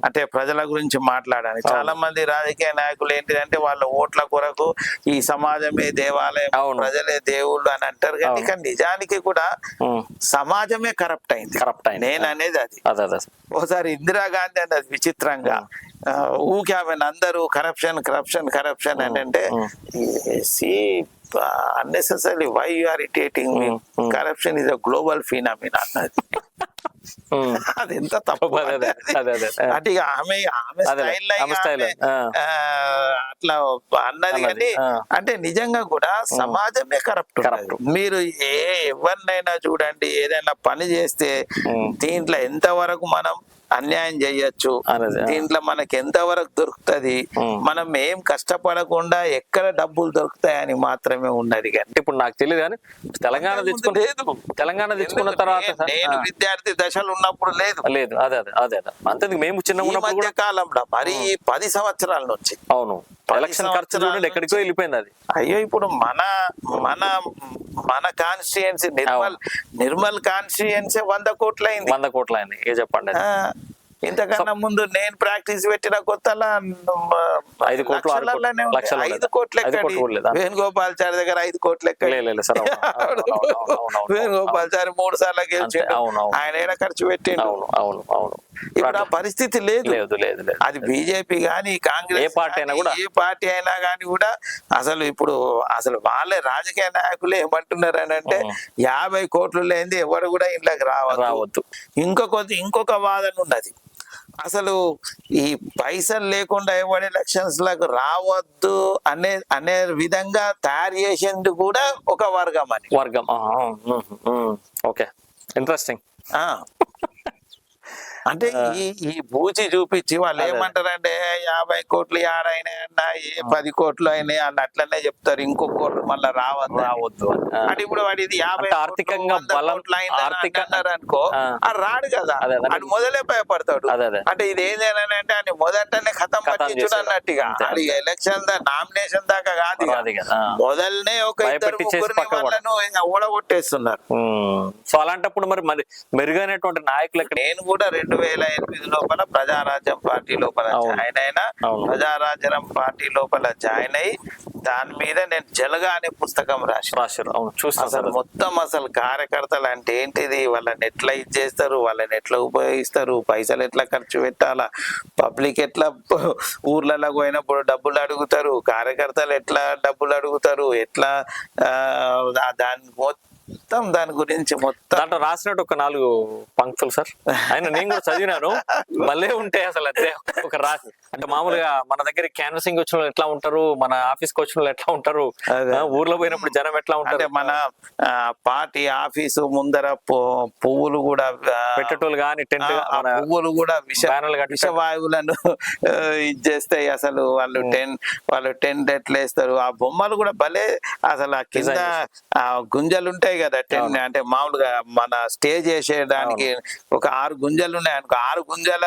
అంటే ప్రజల గురించి మాట్లాడాలి. చాలా మంది రాజకీయ నాయకులు ఏంటిదంటే వాళ్ళ ఓట్ల కొరకు ఈ సమాజమే దేవాలయం, ప్రజలే దేవుళ్ళు అని అంటారు. కానీ నిజానికి కూడా సమాజమే కరప్ట్ అయింది. నేను అనేది అది. ఓసారి ఇందిరాగాంధీ అన్నది విచిత్రంగా ఊకే ఆమెను అందరూ కరప్షన్ అని అంటే unnecessarily why you are irritating me, corruption is a global phenomenon అన్నది. అది ఎంత తప్పు అంటే ఆమె అట్లా అన్నది. కానీ అంటే నిజంగా కూడా సమాజమే కరప్ట్. మీరు ఎవరినైనా చూడండి, ఏదైనా పని చేస్తే దీంట్లో ఎంతవరకు మనం అన్యాయం చేయొచ్చు, దీంట్లో మనకి ఎంతవరకు దొరుకుతుంది, మనం ఏం కష్టపడకుండా ఎక్కడ డబ్బులు దొరుకుతాయని మాత్రమే ఉన్నది. కానీ ఇప్పుడు నాకు తెలియదు కానీ తెలంగాణ తెచ్చుకున్న తర్వాత నేను విద్యార్థి దశలు ఉన్నప్పుడు లేదు. అదే అంతే. మేము చిన్న ఉన్నప్పుడు కాలంలో మరి 10 సంవత్సరాల నుంచి ఎలక్షన్ ఖర్చు ఎక్కడికో వెళ్ళిపోయింది అది. అయ్యో ఇప్పుడు మన కాన్స్టిట్యుయెన్సీ నిర్మల్ కాన్స్టిట్యుయెన్సీ 100 కోట్లు అయింది. 100 కోట్లు అయింది. ఏ చెప్పండి. ఇంతకన్నా ముందు నేను ప్రాక్టీస్ పెట్టిన కొత్తలా 5 కోట్లు వేణుగోపాల్చారి దగ్గర 5 కోట్లు వేణుగోపాల్చారి 3 సార్లు గెలిచాడు. ఆయన ఏడ ఖర్చు పెట్టిండు. ఇప్పుడు ఆ పరిస్థితి లేదు. అది బీజేపీ గాని కాంగ్రెస్ ఏ పార్టీ అయినా గాని కూడా అసలు వాళ్ళే రాజకీయ నాయకులు ఏమంటున్నారు అని అంటే 50 కోట్లు లేనిది ఎవరు కూడా ఇంట్లోకి రావద్దు. ఇంకొక వాదన ఉన్నది. అసలు ఈ పైసలు లేకుండా ఎవరి ఎలక్షన్స్ లకు రావద్దు అనే విధంగా తయారు చేసేందుకు కూడా ఒక వర్గం. Okay, interesting. అంటే ఈ బూచి చూపించి వాళ్ళు ఏమంటారంటే 50 కోట్లు ఆడైనా 10 కోట్లు అయినాయి అని అట్లనే చెప్తారు. ఇంకో కోట్లు మళ్ళీ రావద్దు అంటే ఇప్పుడు వాడి ఇది 50 ఆర్థికంగా అన్నారు అనుకో అది రాడు కదా, అది మొదలే భయపడతాడు. అంటే ఇది ఏంటంటే అని మొదటనే ఖతం పట్టించుడు అన్నట్టుగా. అది ఎలక్షన్ నామినేషన్ దాకా కాదు, మొదలనే ఒక ఇద్దరు ముగ్గురిని వాళ్ళను ఓడగొట్టేస్తున్నారు. సో అలాంటప్పుడు మరి మెరుగైనటువంటి నాయకులు నేను కూడా 2008 లోపల ప్రజారాజ్యం పార్టీ లోపల జాయిన్ అయినా. ప్రజారాజ్యం పార్టీ లోపల జాయిన్ అయ్యి దాని మీద నేను జలగా అనే పుస్తకం రాశారు. అసలు మొత్తం అసలు కార్యకర్తలు అంటే ఏంటిది, వాళ్ళని ఎట్లా ఇచ్చేస్తారు, వాళ్ళని ఎట్లా ఉపయోగిస్తారు, పైసలు ఎట్లా ఖర్చు పెట్టాలా, పబ్లిక్ ఎట్లా ఊర్లలో పోయినప్పుడు డబ్బులు అడుగుతారు, కార్యకర్తలు ఎట్లా డబ్బులు అడుగుతారు, ఎట్లా దాని గురించి మొత్తం దాంట్లో రాసినట్టు ఒక 4 పంక్తులు సార్. ఆయన నేను కూడా చదివినాను, మళ్ళీ ఉంటే అసలు అంతే ఒక రాసి అంటే మామూలుగా మన దగ్గర క్యాన్వసింగ్ వచ్చిన వాళ్ళు ఎట్లా ఉంటారు, మన ఆఫీస్ కి వచ్చిన వాళ్ళు ఎట్లా ఉంటారు, ఊర్లో పోయినప్పుడు జనం ఎట్లా ఉంటారు, మన పార్టీ ముందర పువ్వులు కూడా పెట్టేటోళ్ళు కానీ టెంట్ పువ్వులు కూడా విషవాయువులను ఇది చేస్తాయి. అసలు వాళ్ళు టెంట్ ఎట్లా వేస్తారు, ఆ బొమ్మలు కూడా భలే. అసలు ఆ కింద గుంజలు ఉంటాయి కదా, అంటే మామూలుగా మన స్టేజ్ చేసేయడానికి ఒక 6 గుంజలు ఉన్నాయి అనుకో, 6 గుంజల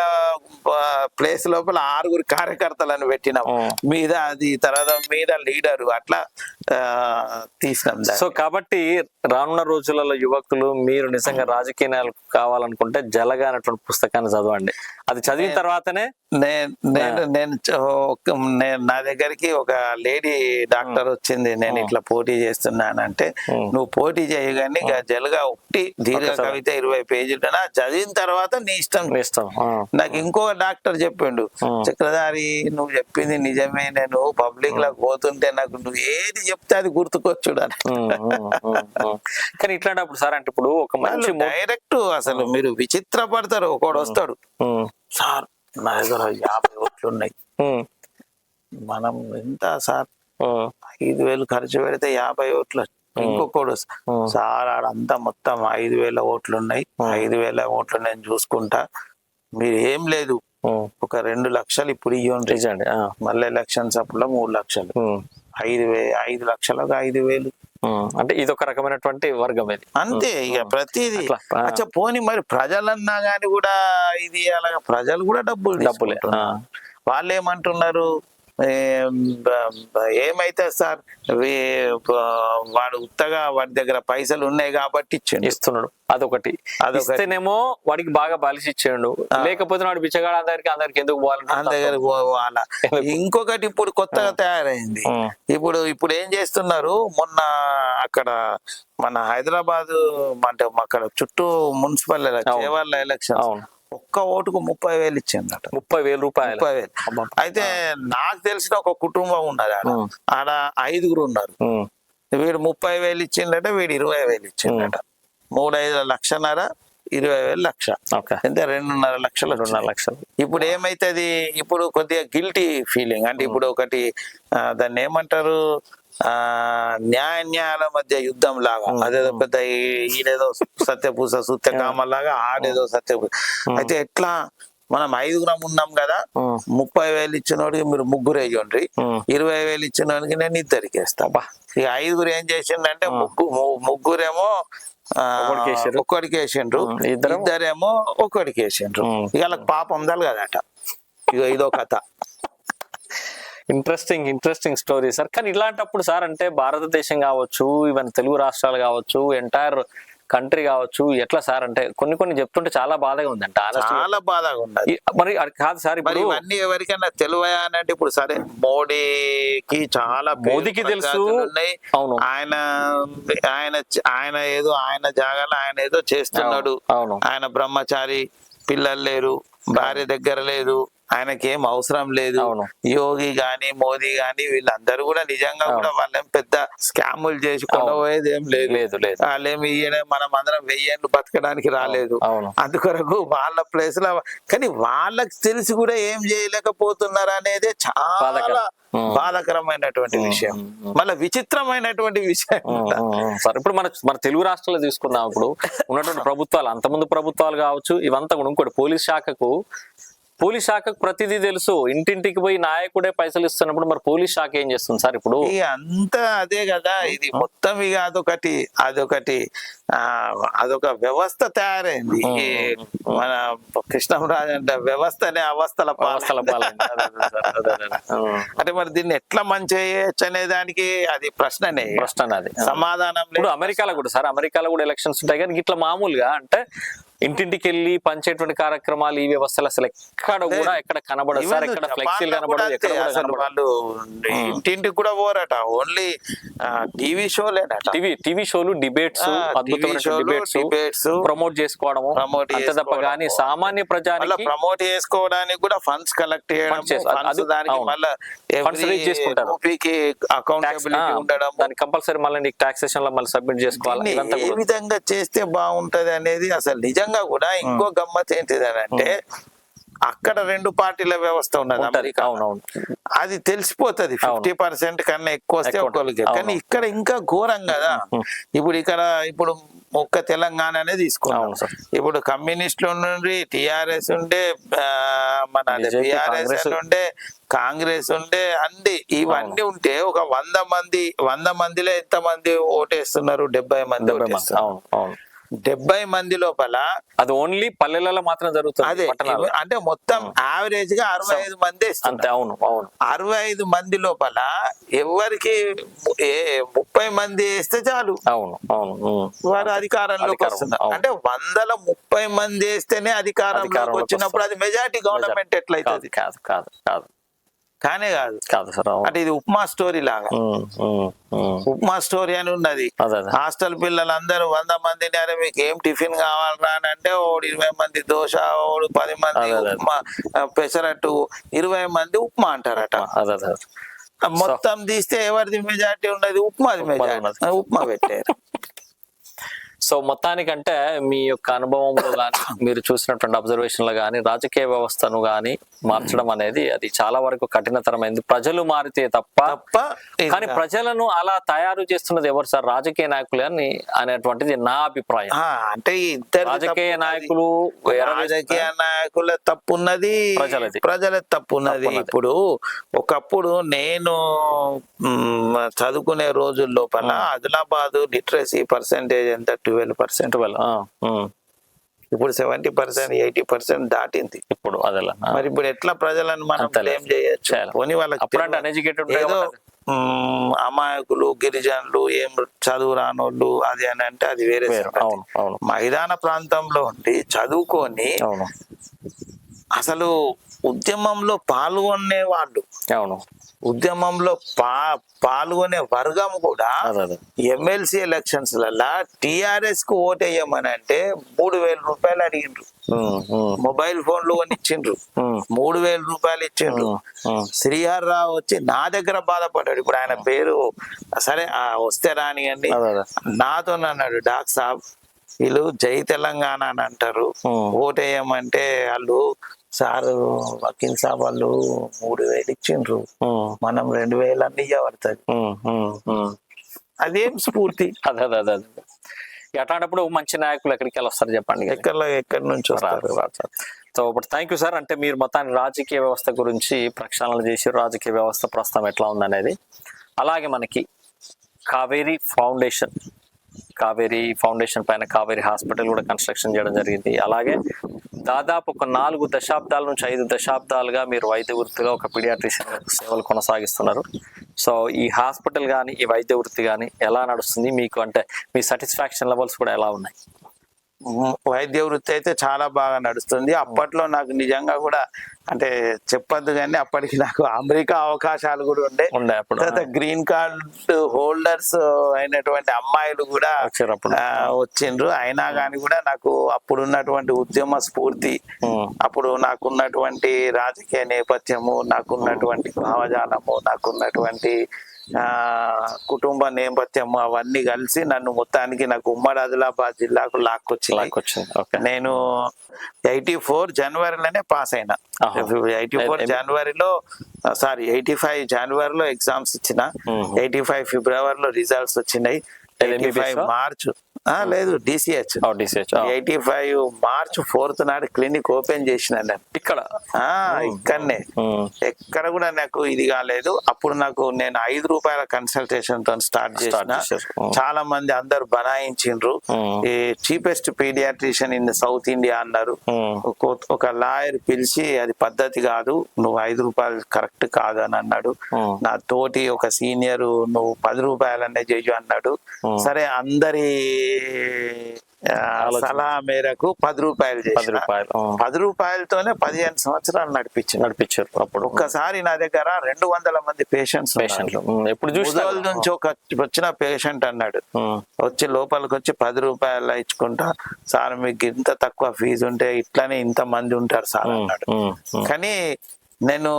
ప్లేస్ లోపల 6 కార్యకర్తలను పెట్టినాం మీద, అది తర్వాత మీద లీడరు అట్లా తీసినాం. సో కాబట్టి రానున్న రోజులలో యువకులు మీరు నిజంగా రాజకీయాలు కావాలనుకుంటే జలగా అనేటువంటి పుస్తకాన్ని చదవండి. అది చదివిన తర్వాతనే నా దగ్గరికి ఒక లేడీ డాక్టర్ వచ్చింది, నేను ఇట్లా పోటీ చేస్తున్నానంటే, నువ్వు పోటీ చేయగానే జలగా ఒకటి దీర్ఘ కవిత 20 పేజీలు చదివిన తర్వాత నీ ఇష్టం. నాకు ఇంకో డాక్టర్ చెప్పిండు, చక్రధారి నువ్వు చెప్పింది నిజమే, నేను పబ్లిక్ లకు పోతుంటే నాకు నువ్వు ఏది చెప్తే అది గుర్తుకొచ్చుడు. కానీ ఇట్లాంటప్పుడు సార్ అంటే ఇప్పుడు ఒక మంచి డైరెక్ట్ అసలు మీరు విచిత్ర పడతారు. ఒకడు వస్తాడు, సార్ నా దగ్గర 50 ఓట్లు ఉన్నాయి, మనం ఎంత సార్ 5,000 ఖర్చు పెడితే 50 ఓట్లు. ఇంకొకడు సార్ ఆడంతా మొత్తం 5,000 ఓట్లు ఉన్నాయి, 5,000 ఓట్లు నేను చూసుకుంటా, మీరు ఏం లేదు ఒక 2 లక్షలు ఇప్పుడు ఇవ్వండి, మళ్ళీ ఎలక్షన్స్ అప్పుడు 3 లక్షలు, 5 లక్షలకు 5,000. అంటే ఇది ఒక రకమైనటువంటి వర్గం ఇది అంతే. ఇక ప్రతిదీ అచ్చా పోనీ మరి ప్రజలన్నా గాని కూడా ఇది అలాగా ప్రజలు కూడా డబ్బులే. వాళ్ళు ఏమంటున్నారు, ఏమైతే సార్ వాడు ఉత్తగా వాడి దగ్గర పైసలు ఉన్నాయి కాబట్టి ఇస్తున్నాడు, అదొకటి. ఇస్తేనేమో వాడికి బాగా బలిసి ఇచ్చాడు, లేకపోతే వాడు బిచ్చగాడు అందరికి ఎందుకు పోవాలా. ఇంకొకటి ఇప్పుడు కొత్తగా తయారైంది. ఇప్పుడు ఏం చేస్తున్నారు, మొన్న అక్కడ మన హైదరాబాద్ అంటే అక్కడ చుట్టూ మున్సిపల్ ఎలక్షన్ ఒక్క ఓటుకు 30,000 ఇచ్చిందట. 30,000 రూపాయలు. 30,000. అయితే నాకు తెలిసిన ఒక కుటుంబం ఉన్నది ఆడ 5 ఉన్నారు. వీడు 30,000 ఇచ్చిండట, వీడు 20,000 ఇచ్చిండట. 3-5 లక్షన్నర, 20,000 లక్ష, అంటే 2.5 లక్షలు. 2.5 లక్షలు. ఇప్పుడు ఏమైతుంది, ఇప్పుడు కొద్దిగా గిల్టీ ఫీలింగ్. అంటే ఇప్పుడు ఒకటి దాన్ని ఏమంటారు, న్యాయాల మధ్య యుద్ధం లాగా. అదేదో పెద్ద ఈడేదో సత్యపూస సూత్యకామ లాగా, ఆడేదో సత్యపూస. అయితే ఎట్లా మనం 5 ఉన్నాం కదా, 30,000 ఇచ్చినోడికి మీరు 3 వేయండి, 20,000 ఇచ్చినోడికి నేను 2 వేస్తా. ఇక 5 ఏం చేసిండంటే ముగ్గురేమో ఒక్కడికి వేసిండ్రు, ఇద్దరేమో ఒక్కడికి వేసిండ్రు. ఇక వాళ్ళకి పాపం కదట. ఇక ఇదో కథ. Interesting story sir. కానీ ఇలాంటప్పుడు సార్ అంటే భారతదేశం కావచ్చు, ఈవెన్ తెలుగు రాష్ట్రాలు కావచ్చు, ఎంటైర్ కంట్రీ కావచ్చు, ఎట్లా సార్ అంటే కొన్ని చెప్తుంటే చాలా బాధగా ఉందంట. చాలా బాధగా ఉంది. మరి కాదు సార్, ఇప్పుడు ఇవన్నీ ఎవరికైనా తెలివయా అంటే, ఇప్పుడు సరే మోడీకి చాలా, మోదీకి తెలుసు, అవును, ఆయన ఏదో ఆయన జాగాలో ఆయన ఏదో చేస్తున్నాడు. ఆయన బ్రహ్మచారి, పిల్లలు లేరు, భార్య దగ్గర లేదు, ఆయనకి ఏం అవసరం లేదు. అవును. యోగి గాని మోదీ గాని వీళ్ళందరూ కూడా నిజంగా కూడా వాళ్ళేం పెద్ద స్కాములు చేసి కొనబోయేది ఏం లేదు. వాళ్ళేమి మనం అందరం 1000 ఏళ్ళు బతకడానికి రాలేదు. అందుకొరకు వాళ్ళ ప్లేస్ లో కానీ వాళ్ళకి తెలిసి కూడా ఏం చేయలేకపోతున్నారు అనేది చాలా బాధాకరమైనటువంటి విషయం, మళ్ళీ విచిత్రమైనటువంటి విషయం. సరే, ఇప్పుడు మన తెలుగు రాష్ట్రాల్లో తీసుకుందాం. ఇప్పుడు ఉన్నటువంటి ప్రభుత్వాలు, అంతకుముందు ప్రభుత్వాలు కావచ్చు, ఇవంతా కూడా ఇంకోటి పోలీస్ శాఖకు ప్రతిదీ తెలుసు. ఇంటింటికి పోయి నాయకుడే పైసలు ఇస్తున్నప్పుడు మరి పోలీస్ శాఖ ఏం చేస్తుంది సార్? ఇప్పుడు అంతా అదే కదా, ఇది మొత్తం ఇక అదొక వ్యవస్థ తయారైంది. మన కృష్ణంరాజు అంటే వ్యవస్థనే అవస్థల పాలైంది. అంటే మరి దీన్ని ఎట్లా మంచి చేయొచ్చు అనే దానికి అది ప్రశ్న అది సమాధానం. ఇప్పుడు అమెరికాలో కూడా ఎలక్షన్స్ ఉంటాయి కానీ ఇట్లా మామూలుగా అంటే ఇంటింటికి వెళ్ళి పంచేటువంటి కార్యక్రమాలు ఈ వ్యవస్థలు అసలు ఎక్కడ కనబడదు సార్. ఎక్కడ ఫ్లెక్సీలు కనబడదు. వాళ్ళు ఇంటింటికి కూడా పోరట, ఓన్లీ టీవీ షోలు, డిబేట్స్, డిబేట్స్ ప్రమోట్ చేసుకోవడము అంతే తప్ప కానీ సామాన్య ప్రజానికి ప్రమోట్ చేసుకోవడానికి కూడా ఫండ్స్ కలెక్ట్ చేయడం, అకౌంటబిలిటీ ఉండడం, దానికి కంపల్సరీ మళ్ళీ నీకు టాక్సేషన్ లో మళ్ళీ సబ్మిట్ చేసుకోవాలి. ఏ విధంగా చేస్తే బాగుంటది అనేది అసలు నిజంగా కూడా. ఇంకో గమ్మత్ ఏంటిది అని అంటే అక్కడ 2 పార్టీల వ్యవస్థ ఉన్నది అమెరికా. అది తెలిసిపోతుంది 50% కన్నా ఎక్కువ వస్తే ఒకరికి. కానీ ఇక్కడ ఇంకా ఘోరం కదా. ఇప్పుడు ఒక్క తెలంగాణ అనేది తీసుకున్నాం. ఇప్పుడు కమ్యూనిస్టులు నుండి టిఆర్ఎస్ ఉండే, మన బిఆర్ఎస్ ఉండే, కాంగ్రెస్ ఉండే, అన్ని ఇవన్నీ ఉంటే ఒక 100 మందిలో ఎంతమంది ఓటేస్తున్నారు? 70 మంది. 70 మంది లోపల అది ఓన్లీ పల్లెలలో మాత్రం జరుగుతుంది. అదే అంటే మొత్తం యావరేజ్ గా 65 మంది. 65 మంది లోపల ఎవరికి 30 మంది వేస్తే చాలు వారు అధికారంలోకి వస్తున్నారు. అంటే 130 మంది వేస్తేనే అధికారంలోకి వచ్చినప్పుడు అది మెజారిటీ గవర్నమెంట్ ఎట్లయితుంది? కానే కాదు సార్. అంటే ఇది ఉప్మా స్టోరీ లాగా, ఉప్మా స్టోరీ అని ఉన్నది. హాస్టల్ పిల్లలందరూ 100 మందిని, అరే మీకు ఏం టిఫిన్ కావాలరా అని అంటే 20 మంది దోశ, 10 మంది ఉప్మా, పెసరట్టు, 20 మంది ఉప్మా అంటారట. మొత్తం తీస్తే ఎవరిది మెజారిటీ ఉన్నది? ఉప్మాది మెజారిటీ. ఉప్మా పెట్టారు. సో మొత్తానికంటే మీ యొక్క అనుభవంలో కానీ మీరు చూసినటువంటి అబ్జర్వేషన్లు కానీ రాజకీయ వ్యవస్థను కానీ మార్చడం అనేది అది చాలా వరకు కఠినతరమైంది. ప్రజలు మారితే తప్ప కానీ ప్రజలను అలా తయారు చేస్తున్నది ఎవరు సార్? రాజకీయ నాయకులు అని అనేటువంటిది నా అభిప్రాయం. అంటే రాజకీయ నాయకుల తప్పున్నది, ప్రజల తప్పున్నది. ఇప్పుడు ఒకప్పుడు నేను చదువుకునే రోజుల లోపల ఆదిలాబాద్ లిటరసీ పర్సెంటేజ్ ఎంత? 12%. ఇప్పుడు 70%, 80% దాటింది ఇప్పుడు. అదలా మరి ఇప్పుడు ఎట్లా ప్రజలను మనం బ్లేమ్ చేయొచ్చు? పోనీ వాళ్ళకి ఏదో అమాయకులు, గిరిజనులు, ఏం చదువు రానోళ్ళు అది అని అంటే అది వేరే. మైదాన ప్రాంతంలో ఉండి చదువుకొని అసలు ఉద్యమంలో పాల్గొనే వాళ్ళు, ఉద్యమంలో పాల్గొనే వర్గం కూడా ఎమ్మెల్సీ ఎలక్షన్స్ లలో టిఆర్ఎస్ కు ఓటేయమని అంటే 3000 రూపాయలు అడిగిండ్రు. మొబైల్ ఫోన్లు కొని ఇచ్చిండ్రు, 3000 రూపాయలు ఇచ్చిండ్రు. శ్రీహర్ రావు వచ్చి నా దగ్గర బాధపడ్డాడు. ఇప్పుడు ఆయన పేరు సరే వస్తే రానియండి, నాతో అన్నాడు, డాక్ సాబ్ వీళ్ళు జై తెలంగాణ అని అంటారు, ఓటేయమంటే వాళ్ళు సారు వకీల్ సాబ్ వాళ్ళు 3000 ఇచ్చిండ్రు, మనం 2000 అన్ని ఇవ్వబడుతుంది. అదేం స్ఫూర్తి? అదే అట్లాంటప్పుడు మంచి నాయకులు ఎక్కడికి వెళ్ళి వస్తారు చెప్పండి? ఎక్కడి నుంచి వస్తారు? సో ఇప్పుడు థ్యాంక్ యూ సార్. అంటే మీరు మొత్తాన్ని రాజకీయ వ్యవస్థ గురించి ప్రక్షాళన చేసి రాజకీయ వ్యవస్థ ప్రస్తుతం ఎట్లా ఉందనేది, అలాగే మనకి కావేరీ ఫౌండేషన్ పైన కావేరీ హాస్పిటల్ కూడా కన్స్ట్రక్షన్ చేయడం జరిగింది. అలాగే దాదాపు ఒక 4 దశాబ్దాల నుంచి 5 దశాబ్దాలుగా మీరు వైద్య వృత్తిగా ఒక పీడియాట్రిషియన్ సేవలు కొనసాగిస్తున్నారు. సో ఈ హాస్పిటల్ కానీ ఈ వైద్య వృత్తి కానీ ఎలా నడుస్తుంది మీకు? అంటే మీ సాటిస్ఫాక్షన్ లెవెల్స్ కూడా ఎలా ఉన్నాయి? వైద్య వృత్తి అయితే చాలా బాగా నడుస్తుంది. అప్పట్లో నాకు నిజంగా కూడా అంటే చెప్పొద్దు కానీ అప్పటికి నాకు అమెరికా అవకాశాలు కూడా ఉండే అప్పుడు. తర్వాత గ్రీన్ కార్డ్ హోల్డర్స్ అయినటువంటి అమ్మాయిలు కూడా వచ్చారు అప్పుడు. వచ్చిండ్రు. అయినా కానీ కూడా నాకు అప్పుడు ఉన్నటువంటి ఉద్యమ స్ఫూర్తి, అప్పుడు నాకున్నటువంటి రాజకీయ నేపథ్యము, నాకున్నటువంటి భావజాలము, నాకున్నటువంటి కుటుంబ నేపథ్యము అవన్నీ కలిసి నన్ను మొత్తానికి నాకు ఉమ్మడి ఆదిలాబాద్ జిల్లాకు లాక్కొచ్చింది. నేను 84 జనవరిలోనే పాస్ అయినా. 84 జనవరిలో 85 జనవరిలో ఎగ్జామ్స్ ఇచ్చిన, 85 ఫిబ్రవరిలో రిజల్ట్స్ వచ్చినాయి. 85 మార్చ్ లేదు DCH 85 మార్చ్ 4th నాడు క్లినిక్ ఓపెన్ చేసిన నేను ఇక్కడనే. ఎక్కడ కూడా నాకు ఇది కాలేదు. అప్పుడు నేను 5 రూపాయల కన్సల్టేషన్ తో స్టార్ట్ చేసిన. చాలా మంది అందరు బనాయించిండ్రు. ఈ cheapest pediatrician in South India అన్నారు. ఒక లాయర్ పిలిచి అది పద్ధతి కాదు, నువ్వు 5 రూపాయలు కరెక్ట్ కాదు అని అన్నాడు. నా తోటి ఒక సీనియర్ నువ్వు 10 రూపాయలనే చెయ్యు అన్నాడు. సరే అందరి సలహా మేరకు 10 రూపాయలు చేసిన. 10 రూపాయలతోనే 15 సంవత్సరాలు నడిపించారు. అప్పుడు ఒక్కసారి నా దగ్గర 200 మంది పేషెంట్స్ ఎప్పుడు ముదోల్ నుంచి వచ్చిన పేషెంట్ అన్నాడు, వచ్చి లోపలికి వచ్చి 10 రూపాయలు ఇచ్చుకుంటా సార్, మీకు ఇంత తక్కువ ఫీజు ఉంటే ఇట్లానే ఇంత మంది ఉంటారు సార్ అన్నాడు. కానీ నేను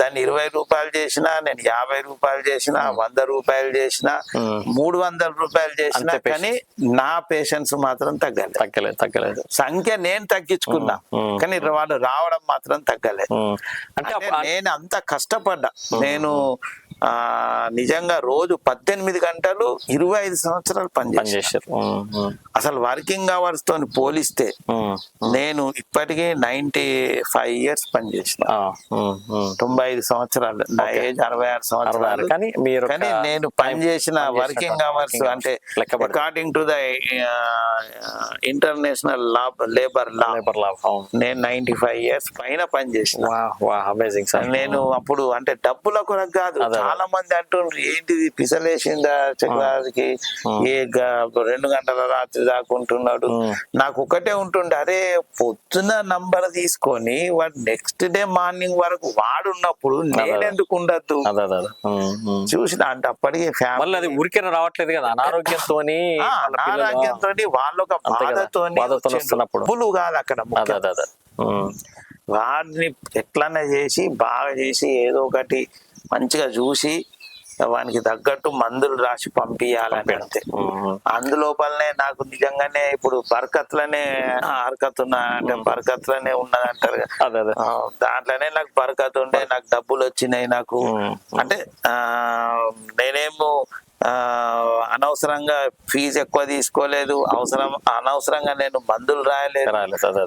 దాన్ని 20 రూపాయలు చేసిన, నేను 50 రూపాయలు చేసిన, 100 రూపాయలు చేసిన, 300 రూపాయలు చేసిన, కానీ నా పేషెంట్స్ మాత్రం తగ్గలేదు. సంఖ్య నేను తగ్గించుకున్నా, కానీ వాళ్ళు రావడం మాత్రం తగ్గలేదు. అంటే నేను అంత కష్టపడ్డా. నేను నిజంగా రోజు 18 గంటలు 25 సంవత్సరాలు పనిచేశారు. అసలు వర్కింగ్ అవర్స్ తో పోలిస్తే నేను ఇప్పటికీ 95 ఇయర్స్ పనిచేసిన. 95 సంవత్సరాలు నా ఏజ్ 66 సంవత్సరాలు. కానీ నేను పనిచేసిన వర్కింగ్ అవర్స్ అంటే according to the international labour law నేను 95 ఇయర్స్ పైన పనిచేసిన. నేను అప్పుడు అంటే డబ్బుల కొరకు కాదు, చాలా మంది అంటుండ్రు ఏంటిది పిసలేసిందా చక్రవర్తికి, ఏ 2 గంటల రాత్రి దాకుంటున్నాడు. నాకు ఒకటే ఉంటుండే, అరే పొద్దున నంబర్ తీసుకొని వాడు నెక్స్ట్ డే మార్నింగ్ వరకు వాడున్నప్పుడు నేనెందుకు ఉండద్దు చూసిన. అంటే అప్పటికి ఫ్యామిలీ అది ఊరికే రావట్లేదు కదా, అనారోగ్యంతో వాళ్ళొక బాధతో కాదు అక్కడ. వాడిని ఎట్లన్నా చేసి బాగా చేసి ఏదో ఒకటి మంచిగా చూసి వానికి తగ్గట్టు మందులు రాసి పంపించాలని అంతే. అందులోపలనే నాకు నిజంగానే ఇప్పుడు బరకత్లనే హరకతున్నా అంటే బరకత్లనే ఉన్నది అంటారు కదా, దాంట్లోనే నాకు బరకత్ ఉండే, నాకు డబ్బులు వచ్చినాయి. నాకు అంటే నేనేమో అనవసరంగా ఫీజు ఎక్కువ తీసుకోలేదు, అనవసరంగా నేను మందులు రాయలేదు,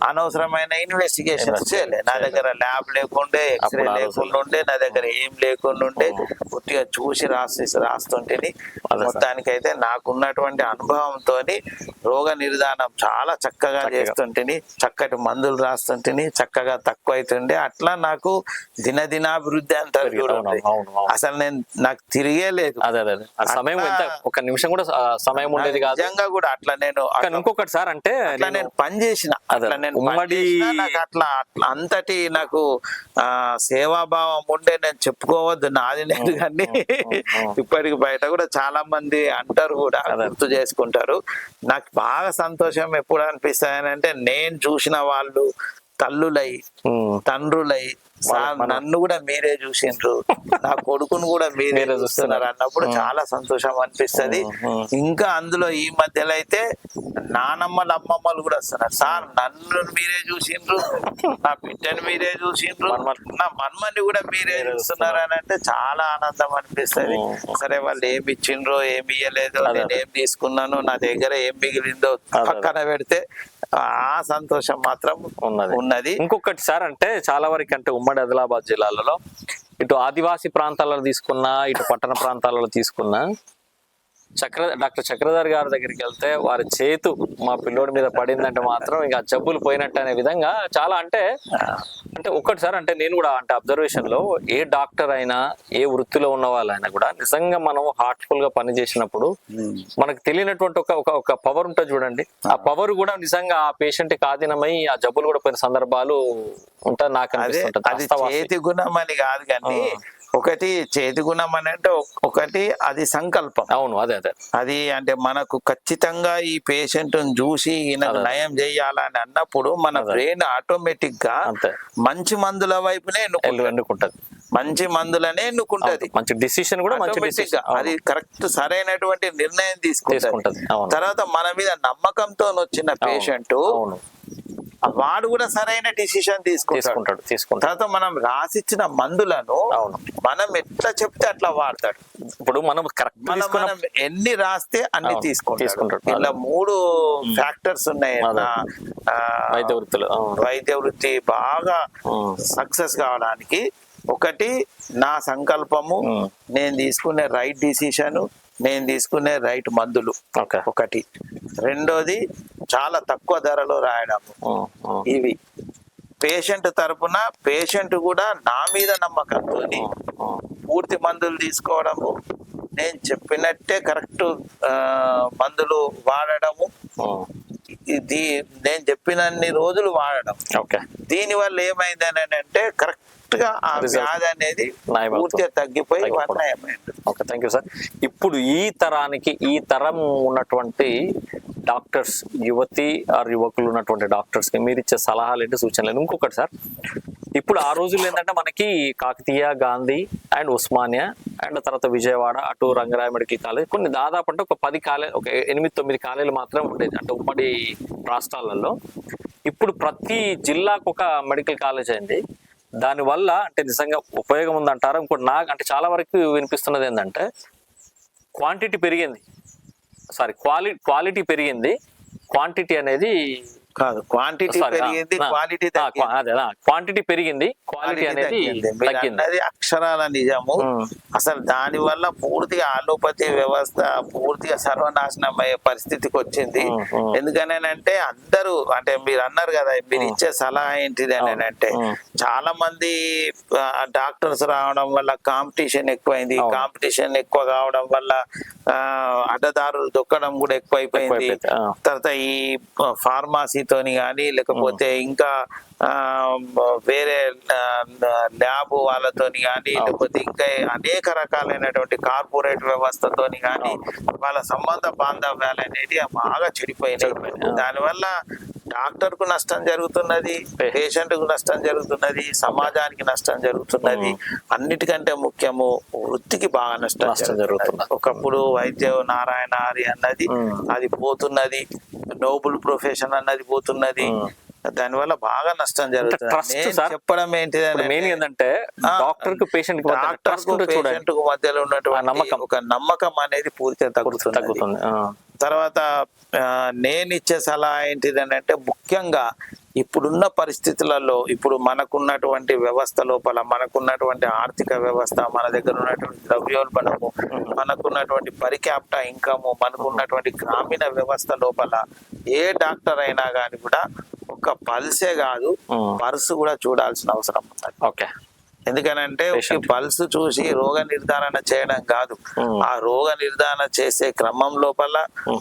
అనవసరమైన ఇన్వెస్టిగేషన్ చేయలేదు. నా దగ్గర ల్యాబ్ లేకుండే, ఎక్స్రే లేకుండా ఉండే, నా దగ్గర ఏం లేకుండా ఉండే, పూర్తిగా చూసి రాస్తుంటేని మొత్తానికైతే నాకున్నటువంటి అనుభవంతో రోగ నిర్ధారణం చాలా చక్కగా చేస్తుంటేని, చక్కటి మందులు రాస్తుంటేని, చక్కగా తక్కువ అవుతుండే. అట్లా నాకు దినదినాభివృద్ధి అంటారు. అసలు నాకు తిరిగే లేదు. సమయం ఒక నిమిషం కూడా సమయం ఉండేది కాదు నిజంగా కూడా. అట్లా నేను ఇంకొకటి సార్ అంటే నేను పని చేసిన, నాకు అట్లా అంతటి నాకు సేవాభావం ఉండే. నేను చెప్పుకోవద్దు నాది లేదు, కానీ ఇప్పటికి బయట కూడా చాలా మంది అంటారు కూడా, గుర్తు చేసుకుంటారు. నాకు బాగా సంతోషం ఎప్పుడు అనిపిస్తాయనంటే, నేను చూసిన వాళ్ళు తల్లులై తండ్రులై సార్ నన్ను కూడా మీరే చూసిండ్రు, నా కొడుకును కూడా మీరే చూస్తున్నారు అన్నప్పుడు చాలా సంతోషం అనిపిస్తది. ఇంకా అందులో ఈ మధ్యలో అయితే నానమ్మలు అమ్మమ్మలు కూడా వస్తున్నారు, సార్ నన్ను మీరే చూసిండ్రు, నా బిడ్డను మీరే చూసిండ్రు, నా మన్మని కూడా మీరే చూస్తున్నారు అని అంటే చాలా ఆనందం అనిపిస్తది. సరే వాళ్ళు ఏమి ఇచ్చిండ్రో ఏమి ఇయ్యలేదో, నేను ఏం తీసుకున్నాను, నా దగ్గర ఏం మిగిలిందో పక్కన పెడితే ఆ సంతోషం మాత్రం ఉన్నది. ఇంకొకటి సార్ అంటే చాలా వరకు అంటే ఉమ్మడి ఆదిలాబాద్ జిల్లాలలో ఇటు ఆదివాసీ ప్రాంతాలలో తీసుకున్నా, ఇటు పట్టణ ప్రాంతాలలో తీసుకున్నా డాక్టర్ చక్రధర్ గారి దగ్గరికి వెళ్తే వారి చేతు మా పిల్లోడి మీద పడిందంటే మాత్రం ఇంకా జబ్బులు పోయినట్టు అనే విధంగా చాలా అంటే ఒక్కటిసారి అంటే నేను కూడా అంటే అబ్జర్వేషన్ లో ఏ డాక్టర్ అయినా ఏ వృత్తిలో ఉన్న వాళ్ళైనా కూడా నిజంగా మనం హార్ట్ఫుల్ గా పని చేసినప్పుడు మనకు తెలియనటువంటి ఒక పవర్ ఉంటుంది చూడండి. ఆ పవర్ కూడా నిజంగా ఆ పేషెంట్ కి ఆధీనమై ఆ జబ్బులు కూడా పోయిన సందర్భాలు ఉంటాయి నాకు అది చేతి గుణం అని కాదు కానీ ఒకటి చేతి గుణం అని అంటే ఒకటి అది సంకల్పం. అవును, అదే అది అంటే మనకు ఖచ్చితంగా ఈ పేషెంట్ చూసి ఈయనకు నయం చేయాలని అన్నప్పుడు మన బ్రెయిన్ ఆటోమేటిక్ గా మంచి మందుల వైపునే ఎన్నుకుంటది, మంచి మందులనే ఎన్నుకుంటది, మంచి డిసిషన్ కూడా అది కరెక్ట్ సరైనటువంటి నిర్ణయం తీసుకుంటది. తర్వాత మన మీద నమ్మకంతో వచ్చిన పేషెంట్ వాడు కూడా సరైన డిసిషన్ తీసుకుంటాడు. తర్వాత మనం రాసిచ్చిన మందులను మనం ఎట్లా చెప్తే అట్లా వాడతాడు. ఇప్పుడు మనం కరెక్ట్ మనం ఎన్ని రాస్తే అన్ని తీసుకుంటాడు. ఇలా 3 ఫ్యాక్టర్స్ ఉన్నాయి వైద్య వృత్తి బాగా సక్సెస్ కావడానికి. ఒకటి నా సంకల్పము, నేను తీసుకునే రైట్ డిసిషన్, నేను తీసుకునే రైట్ మందులు ఒకటి. రెండోది చాలా తక్కువ ధరలో రాయడము. ఇవి పేషెంట్ తరపున పేషెంట్ కూడా నా మీద నమ్మకంతో పూర్తి మందులు తీసుకోవడము, నేను చెప్పినట్టే కరెక్ట్ మందులు వాడడము, ఇది నేను చెప్పినన్ని రోజులు వాడడం. దీని వల్ల ఏమైందని అంటే కరెక్ట్ గా ఆ వ్యాధి అనేది పూర్తిగా తగ్గిపోయి నయమైంది. Thank you sir. ఇప్పుడు ఈ తరం ఉన్నటువంటి డాక్టర్స్, యువతి ఆర్ యువకులు ఉన్నటువంటి డాక్టర్స్ కి మీరు ఇచ్చే సలహాలు ఏంటి, సూచనలు? ఇంకొకటి సార్, ఇప్పుడు ఆ రోజుల్లో ఏంటంటే మనకి కాకతీయ, గాంధీ అండ్ ఉస్మానియా అండ్ తర్వాత విజయవాడ, అటు రంగరాయ మెడికల్ కాలేజ్, కొన్ని దాదాపు అంటే ఒక 10 కాలేజ్, ఒక 8-9 కాలేజీలు మాత్రమే ఉండేది అంటే ఉమ్మడి రాష్ట్రాలలో. ఇప్పుడు ప్రతి జిల్లాకు ఒక మెడికల్ కాలేజ్ అయింది. దానివల్ల అంటే నిజంగా ఉపయోగం ఉందంటారా? ఇంకోటి నాకు అంటే చాలా వరకు వినిపిస్తున్నది ఏంటంటే క్వాంటిటీ పెరిగింది, క్వాలిటీ పెరిగింది, క్వాంటిటీ అనేది కాదు. క్వాంటిటీ పెరిగింది, క్వాంటిటీ పెరిగింది, క్వాలిటీ అనేది తగ్గింది. అది అక్షరాల నిజము. అసలు దాని వల్ల పూర్తిగా ఆలోపతి వ్యవస్థ పూర్తిగా సర్వనాశనం అయ్యే పరిస్థితికి వచ్చింది. ఎందుకనంటే అందరూ అంటే మీరు అన్నారు కదా, మీరు ఇచ్చే సలహా ఏంటిది అని అంటే చాలా మంది డాక్టర్స్ రావడం వల్ల కాంపిటీషన్ ఎక్కువైంది. కాంపిటీషన్ ఎక్కువ కావడం వల్ల అడ్డదారులు దొక్కడం కూడా ఎక్కువైపోయింది. తర్వాత ఈ ఫార్మసీతోని కానీ లేకపోతే ఇంకా వేరే ల్యాబ్ వాళ్ళతోని కానీ లేకపోతే ఇంకా అనేక రకాలైనటువంటి కార్పొరేట్ వ్యవస్థతోని కానీ వాళ్ళ సంబంధ బాంధవ్యాలు అనేది బాగా చెడిపోయినాయి. దానివల్ల డాక్టర్ కు నష్టం జరుగుతున్నది, పేషెంట్ కు నష్టం జరుగుతున్నది, సమాజానికి నష్టం జరుగుతున్నది. అన్నిటికంటే ముఖ్యము వృత్తికి బాగా నష్టం జరుగుతున్నది. ఒకప్పుడు వైద్య నారాయణ హరి అన్నది అది పోతున్నది, నోబుల్ ప్రొఫెషన్ అన్నది పోతున్నది. దానివల్ల బాగా నష్టం జరుగుతుంది. చెప్పడం ఏంటంటే డాక్టర్ కు పేషెంట్ కు మధ్యలో ఉన్నటువంటి ఒక నమ్మకం అనేది పూర్తిగా తగ్గుతుంది. తర్వాత నేను ఇచ్చే సలహా ఏంటిది అంటే ముఖ్యంగా ఇప్పుడున్న పరిస్థితులలో ఇప్పుడు మనకున్నటువంటి వ్యవస్థ లోపల మనకున్నటువంటి ఆర్థిక వ్యవస్థ, మన దగ్గర ఉన్నటువంటి ద్రవ్యోల్బణము, మనకున్నటువంటి పరిక్యాప్టా ఇన్కమ్, మనకున్నటువంటి గ్రామీణ వ్యవస్థ లోపల ఏ డాక్టర్ అయినా కానీ కూడా ఒక పల్సే కాదు పర్సు కూడా చూడాల్సిన అవసరం ఉంది. ఎందుకనంటే పల్స్ చూసి రోగ నిర్ధారణ చేయడం కాదు, ఆ రోగ నిర్ధారణ చేసే క్రమం లోపల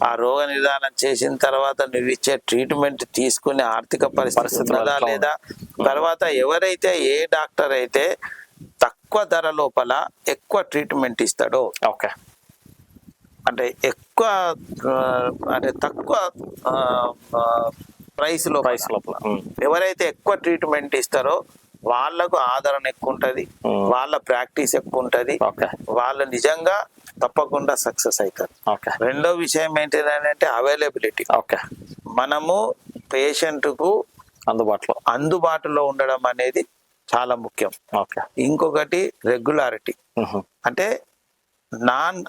ఆ రోగ నిర్ధారణ చేసిన తర్వాత నువ్వు ఇచ్చే ట్రీట్మెంట్ తీసుకునే ఆర్థిక పరిస్థితి ఉందా లేదా, తర్వాత ఎవరైతే ఏ డాక్టర్ అయితే తక్కువ ధర లోపల ఎక్కువ ట్రీట్మెంట్ ఇస్తాడో, అంటే ఎక్కువ అంటే తక్కువ ప్రైస్ లోపల ఎవరైతే ఎక్కువ ట్రీట్మెంట్ ఇస్తారో వాళ్ళకు ఆదరణ ఎక్కువ ఉంటది, వాళ్ళ ప్రాక్టీస్ ఎక్కువ ఉంటది, వాళ్ళు నిజంగా తప్పకుండా సక్సెస్ అవుతారు. రెండో విషయం ఏంటంటే అవైలబిలిటీ. మనము పేషెంట్ కు అందుబాటులో ఉండడం అనేది చాలా ముఖ్యం. ఇంకొకటి రెగ్యులారిటీ, అంటే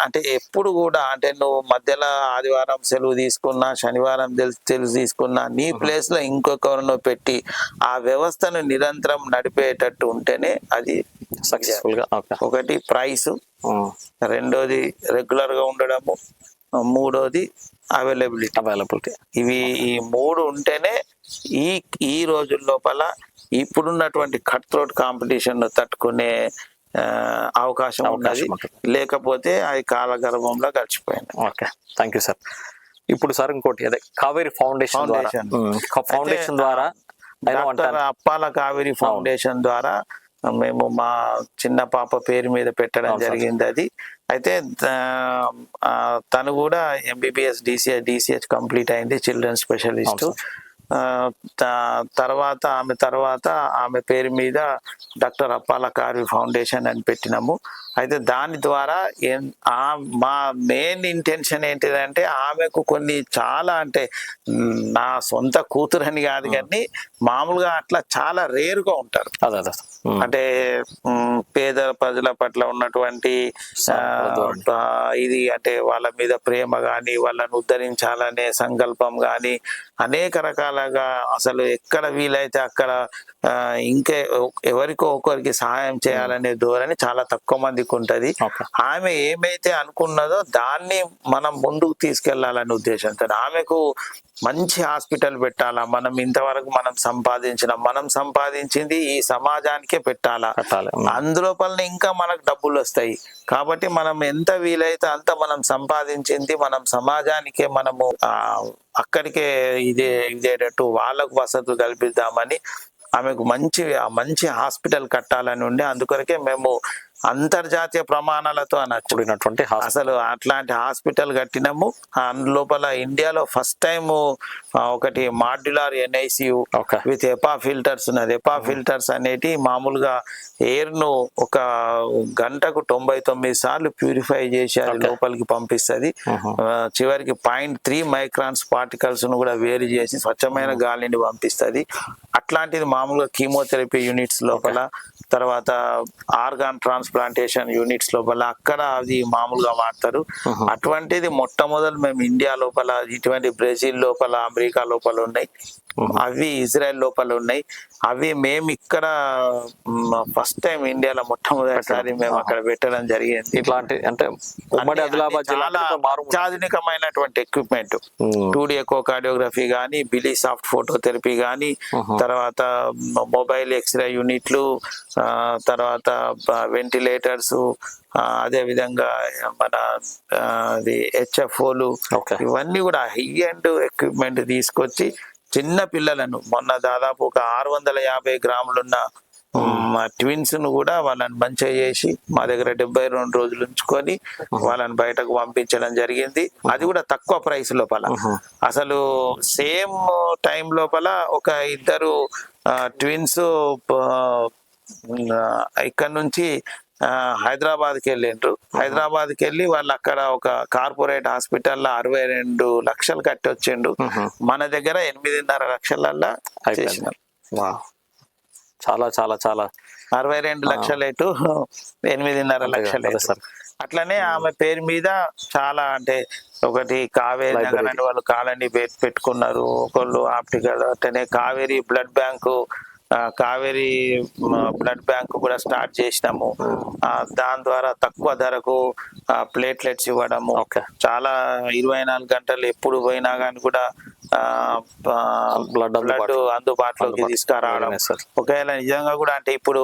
అంటే ఎప్పుడు కూడా అంటే నువ్వు మధ్యలో ఆదివారం సెలవు తీసుకున్నా, శనివారం సెలవు తీసుకున్నా, నీ ప్లేస్ లో ఇంకొకరినో పెట్టి ఆ వ్యవస్థను నిరంతరం నడిపేటట్టు ఉంటేనే అది సక్సెస్ఫుల్ గా. ఓకే. ఒకటి ప్రైస్, రెండోది రెగ్యులర్ గా ఉండడము, మూడోది అవైలబిలిటీ. ఈ మూడు ఉంటేనే ఈ ఈ రోజుల లోపల ఇప్పుడున్నటువంటి కట్ త్రోట్ కాంపిటీషన్ తట్టుకునే అవకాశం ఉన్నది. లేకపోతే అది కాలగర్భంలో గడిచిపోయింది. Okay, thank you sir. ఇప్పుడు సార్ ఇంకోటి అదే కావేరీ ఫౌండేషన్ ద్వారా డాక్టర్ అప్పాల కావేరీ ఫౌండేషన్ ద్వారా మేము మా చిన్న పాప పేరు మీద పెట్టడం జరిగింది. అది అయితే తను కూడా ఎంబీబీఎస్ డిసిహెచ్ కంప్లీట్ అయింది, చిల్డ్రన్ స్పెషలిస్ట్. తర్వాత ఆమె పేరు మీద డాక్టర్ అప్పాల కావేరీ ఫౌండేషన్ అని పెట్టినాము. అయితే దాని ద్వారా మా మెయిన్ ఇంటెన్షన్ ఏంటిదంటే ఆమెకు కొన్ని చాలా అంటే నా సొంత కూతురని కాదు కానీ మామూలుగా అట్లా చాలా రేరుగా ఉంటారు. అంటే పేద ప్రజల పట్ల ఉన్నటువంటి ఇది అంటే వాళ్ళ మీద ప్రేమ గాని, వాళ్ళని ఉద్ధరించాలనే సంకల్పం గాని, అనేక రకాలుగా అసలు ఎక్కడ వీలైతే అక్కడ ఇంకా ఎవరికో ఒకరికి సహాయం చేయాలనే ధోరణి చాలా తక్కువ మందికి ఉంటది. ఆమె ఏమైతే అనుకున్నదో దాన్ని మనం ముందుకు తీసుకెళ్లాలనే ఉద్దేశంతో ఆమెకు మంచి హాస్పిటల్ పెట్టాలా, మనం ఇంతవరకు మనం సంపాదించింది ఈ సమాజానికే పెట్టాలా, అందులోపల ఇంకా మనకు డబ్బులు వస్తాయి. కాబట్టి మనం ఎంత వీలైతే అంత మనం సంపాదించింది మనం సమాజానికే మనము అక్కడికే ఇదేటట్టు వాళ్ళకు వసతులు కల్పిద్దామని ఆమెకు మంచి హాస్పిటల్ కట్టాలని ఉండే. అందుకొరకే మేము అంతర్జాతీయ ప్రమాణాలతో కూడినటువంటి అసలు అట్లాంటి హాస్పిటల్ కట్టినాము. అందులోపల ఇండియాలో ఫస్ట్ టైం ఒకటి మాడ్యులర్ NICU విత్ ఎపా ఫిల్టర్స్ ఉన్నది. ఎపా ఫిల్టర్స్ అనేటి మామూలుగా ఎయిర్ ను ఒక గంటకు 99 సార్లు ప్యూరిఫై చేసి అది లోపలికి పంపిస్తుంది. చివరికి 0.3 మైక్రాన్స్ పార్టికల్స్ ను కూడా వేరు చేసి స్వచ్ఛమైన గాలిని పంపిస్తుంది. అట్లాంటిది మామూలుగా కీమోథెరపీ యూనిట్స్ లోపల, తర్వాత ఆర్గాన్ ట్రాన్స్ప్లాంటేషన్ యూనిట్స్ లోపల అక్కడ అది మామూలుగా వాడతారు. అటువంటిది మొట్టమొదలు మేము ఇండియా లోపల, ఇటువంటి బ్రెజిల్ లోపల, అమెరికా లోపల ఉన్నాయి, అవి ఇజ్రాయెల్ లోపల ఉన్నాయి. అవి మేము ఇక్కడ ఫస్ట్ టైం ఇండియాలో మొట్టమొదటిసారి మేము అక్కడ పెట్టడం జరిగింది. ఇట్లాంటి అంటే ఉమ్మడి ఆదిలాబాద్ జిల్లాలో అత్యాధునికమైనటువంటి ఎక్విప్మెంట్, 2D ఎకోకార్డియోగ్రఫీ కానీ, బిలీ సాఫ్ట్ ఫోటోథెరపీ కానీ, తర్వాత మొబైల్ ఎక్స్రే యూనిట్లు, తర్వాత వెంటిలేటర్స్, అదే విధంగా మన HFOలు, ఇవన్నీ కూడా హై అండ్ ఎక్విప్మెంట్ తీసుకొచ్చి చిన్న పిల్లలను మొన్న దాదాపు ఒక 650 గ్రాములున్న ట్విన్స్ ను కూడా వాళ్ళని మంచిగా చేసి మా దగ్గర 72 రోజులు ఉంచుకొని వాళ్ళని బయటకు పంపించడం జరిగింది. అది కూడా తక్కువ ప్రైస్ లోపల. అసలు సేమ్ టైం లోపల ఒక ఇద్దరు ట్విన్స్ ఇక్కడ నుంచి హైదరాబాద్కి వెళ్ళిండ్రు. హైదరాబాద్కి వెళ్ళి వాళ్ళు అక్కడ ఒక కార్పొరేట్ హాస్పిటల్లో 62 లక్షలు కట్టి వచ్చిండు. మన దగ్గర 8.5 లక్షలల్లా చేసినాం. చాలా చాలా చాలా 62 లక్షలు ఎటు 8.5 లక్షలు. అట్లనే ఆమె పేరు మీద చాలా అంటే ఒకటి కావేరీ నగర్ అని వాళ్ళు కాలనీ పెట్టుకున్నారు, ఒకళ్ళు ఆప్టికల్, అట్లనే Kaveri blood bank, Kaveri blood bank కూడా స్టార్ట్ చేసినాము. దాని ద్వారా తక్కువ ధరకు ప్లేట్లెట్స్ ఇవ్వడము, చాలా 24 గంటలు ఎప్పుడు పోయినా కానీ కూడా బ్లడ్ అందుబాటులోకి తీసుకురావడం. ఒకవేళ నిజంగా కూడా అంటే ఇప్పుడు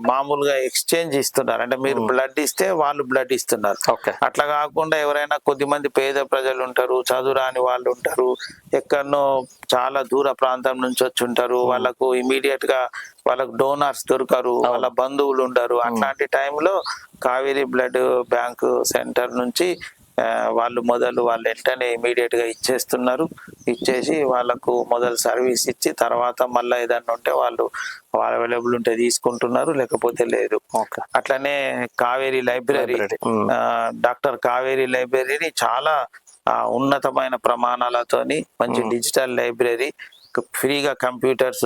మామూలుగా ఎక్స్చేంజ్ ఇస్తున్నారు, అంటే మీరు బ్లడ్ ఇస్తే వాళ్ళు బ్లడ్ ఇస్తున్నారు. అట్లా కాకుండా ఎవరైనా కొద్దిమంది పేద ప్రజలు ఉంటారు, చదువురాని వాళ్ళు ఉంటారు, ఎక్కడనో చాలా దూర ప్రాంతం నుంచి వచ్చి ఉంటారు, వాళ్ళకు ఇమీడియట్ గా వాళ్ళకు డోనర్స్ దొరకరు, వాళ్ళ బంధువులు ఉండరు. అట్లాంటి టైంలో కావేరీ బ్లడ్ బ్యాంక్ సెంటర్ నుంచి వాళ్ళు వెంటనే ఇమీడియట్ గా ఇచ్చేస్తున్నారు. ఇచ్చేసి వాళ్ళకు మొదలు సర్వీస్ ఇచ్చి తర్వాత మళ్ళీ ఏదన్నా ఉంటే వాళ్ళు అవైలబుల్ ఉంటే తీసుకుంటున్నారు, లేకపోతే లేదు. అట్లనే Kaveri library, doctor Kaveri library చాలా ఉన్నతమైన ప్రమాణాలతోని మంచి డిజిటల్ లైబ్రరీ, ఫ్రీగా కంప్యూటర్స్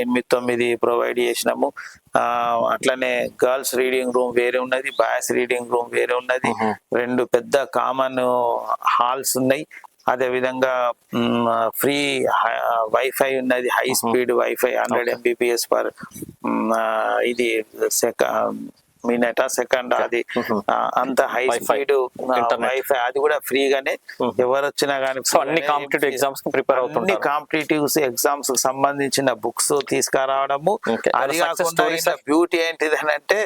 8-9 ప్రొవైడ్ చేసినాము. అట్లనే గర్ల్స్ రీడింగ్ రూమ్ వేరే ఉన్నది, బాయ్స్ రీడింగ్ రూమ్ వేరే ఉన్నది. 2 పెద్ద కామన్ హాల్స్ ఉన్నాయి. అదే విధంగా ఫ్రీ వైఫై ఉన్నది, high speed wifi 100 Mbps per ఇది మినిట్ సెకండ్, అది అంత హై స్పీడ్ వైఫై, అది కూడా ఫ్రీగానే. ఎవరు వచ్చినా కానీ అన్ని కాంపిటేటివ్ ఎగ్జామ్స్ ప్రిపేర్ అవుతుంది. అన్ని కాంపిటేటివ్ ఎగ్జామ్స్ సంబంధించిన బుక్స్ తీసుకురావడము. అది కాకుండా బ్యూటీ ఏంటిది అని అంటే,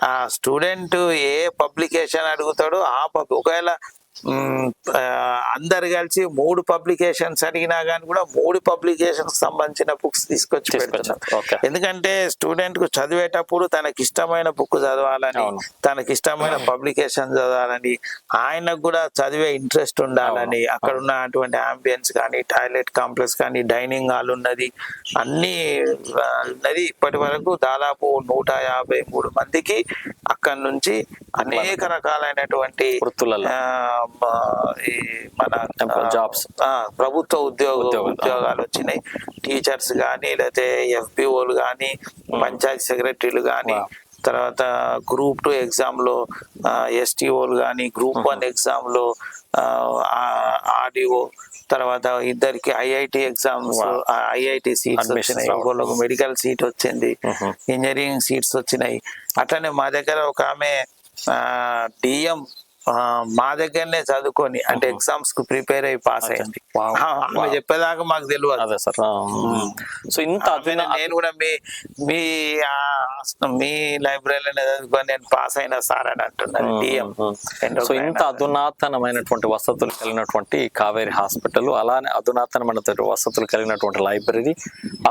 ఆ స్టూడెంట్ ఏ పబ్లికేషన్ అడుగుతాడో ఆ ఒకవేళ అందరు కలిసి 3 పబ్లికేషన్స్ అడిగినా కానీ కూడా 3 పబ్లికేషన్స్ సంబంధించిన బుక్స్ తీసుకొచ్చి పెడుతున్నారు. ఎందుకంటే స్టూడెంట్ కు చదివేటప్పుడు తనకి ఇష్టమైన బుక్ చదవాలని, తనకి ఇష్టమైన పబ్లికేషన్ చదవాలని, ఆయనకు కూడా చదివే ఇంట్రెస్ట్ ఉండాలని, అక్కడ ఉన్నటువంటి అంబియన్స్ కానీ, టాయిలెట్ కాంప్లెక్స్ కానీ, డైనింగ్ హాల్ ఉన్నది, అన్ని ఉన్నది. ఇప్పటి వరకు దాదాపు 153 మందికి అక్కడి నుంచి అనేక రకాలైనటువంటి మన జాబ్స్, ప్రభుత్వ ఉద్యోగాలు వచ్చినాయి. టీచర్స్ కానీ, లేకపోతే FPOలు కానీ, పంచాయతీ సెక్రటరీలు కానీ, తర్వాత గ్రూప్ 2 ఎగ్జామ్ లో STOలు కానీ, గ్రూప్ 1 ఎగ్జామ్ లో RDO, తర్వాత ఇద్దరికి IIT ఎగ్జామ్స్, IIT సీట్స్ వచ్చినాయి. ఒకళ్ళకు మెడికల్ సీట్ వచ్చింది, ఇంజనీరింగ్ సీట్స్ వచ్చినాయి. అట్లనే మా దగ్గర ఒక ఆమె DM మా దగ్గరనే చదువుకొని అంటే ఎగ్జామ్స్ కు ప్రిపేర్ అయ్యి పాస్ అయింది. ఆమె చెప్పేదాకా మాకు తెలియదు. సో ఇంత నేను కూడా మీ లైబ్రరీలోనే చదువుకొని నేను పాస్ అయినా సార్ అని అంటున్నాను DM. సో ఇంత అధునాతనమైనటువంటి వసతులు కలిగినటువంటి కావేరి హాస్పిటల్, అలానే అధునాతనమైన వసతులు కలిగినటువంటి లైబ్రరీ,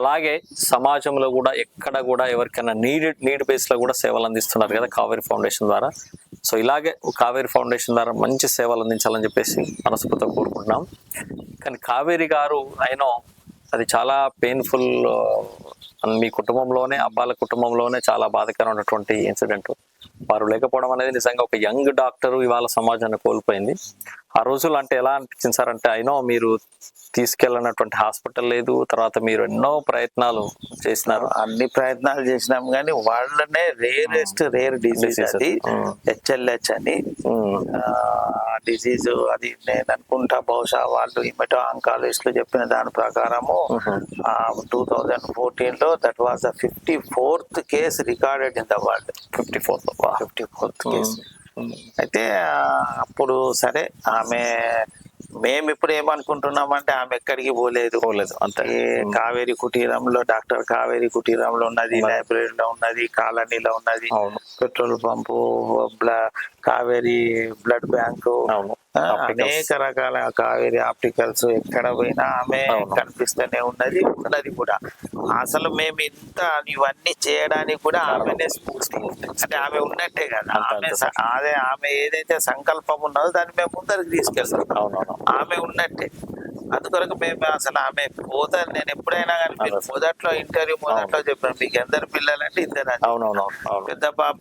అలాగే సమాజంలో కూడా ఎక్కడ కూడా ఎవరికైనా నీడ్ బేస్ లో కూడా సేవలు అందిస్తున్నారు కదా కావేరి ఫౌండేషన్ ద్వారా. సో ఇలాగే కావేరి ఫౌండేషన్ ద్వారా మంచి సేవలు అందించాలని చెప్పేసి మనస్ఫూర్తిగా కోరుకుంటున్నాం. కానీ కావేరి గారు అయినో అది చాలా పెయిన్ఫుల్, మీ కుటుంబంలోనే, అబ్బాల కుటుంబంలోనే చాలా బాధాకరమైనటువంటి ఇన్సిడెంట్. వారు లేకపోవడం అనేది నిజంగా ఒక యంగ్ డాక్టర్ ఇవాళ సమాజాన్ని కోల్పోయింది. ఆ రోజులు అంటే ఎలా అనిపించింది సార్ అంటే, అయినో మీరు తీసుకెళ్ళినటువంటి హాస్పిటల్ లేదు, తర్వాత మీరు ఎన్నో ప్రయత్నాలు చేసినారు. అన్ని ప్రయత్నాలు చేసినాం కానీ వాళ్ళనే రేర్ డిసీజ్ అది HLH అని డిసీజ్. అది నేను అనుకుంటా బహుశా వాళ్ళు ఇమెటో ఆంకాలజిస్ట్ చెప్పిన దాని ప్రకారము 2014 లో that was the 54th case recorded in the world. 54th case. అయితే అప్పుడు సరే మేము ఇప్పుడు ఏమనుకుంటున్నామంటే ఆమె ఎక్కడికి పోలేదు అంతే. కావేరి కుటీరంలో, డాక్టర్ కావేరి కుటీరంలో ఉన్నది, లైబ్రరీలో ఉన్నది, కాలనీలో ఉన్నది, petrol pump, Kaveri blood bank, అనేక రకాల కావేరి ఆప్టికల్స్, ఎక్కడ పోయినా ఆమె కనిపిస్తూనే ఉన్నది కూడా. అసలు మేము ఇవన్నీ చేయడానికి కూడా ఆమెనే స్ఫూర్తి. అంటే ఆమె ఉన్నట్టే కదా, ఆమె ఏదైతే సంకల్పం ఉన్నదో దాన్ని మేము ముందరికి తీసుకెళ్తాం. ఆమె ఉన్నట్టే. అందుకొరకు మేము అసలు ఆమె నేను ఎప్పుడైనా కానీ మీరు మొదట్లో చెప్పాను, మీకు ఎందరు పిల్లలంటే 2. పెద్ద పాప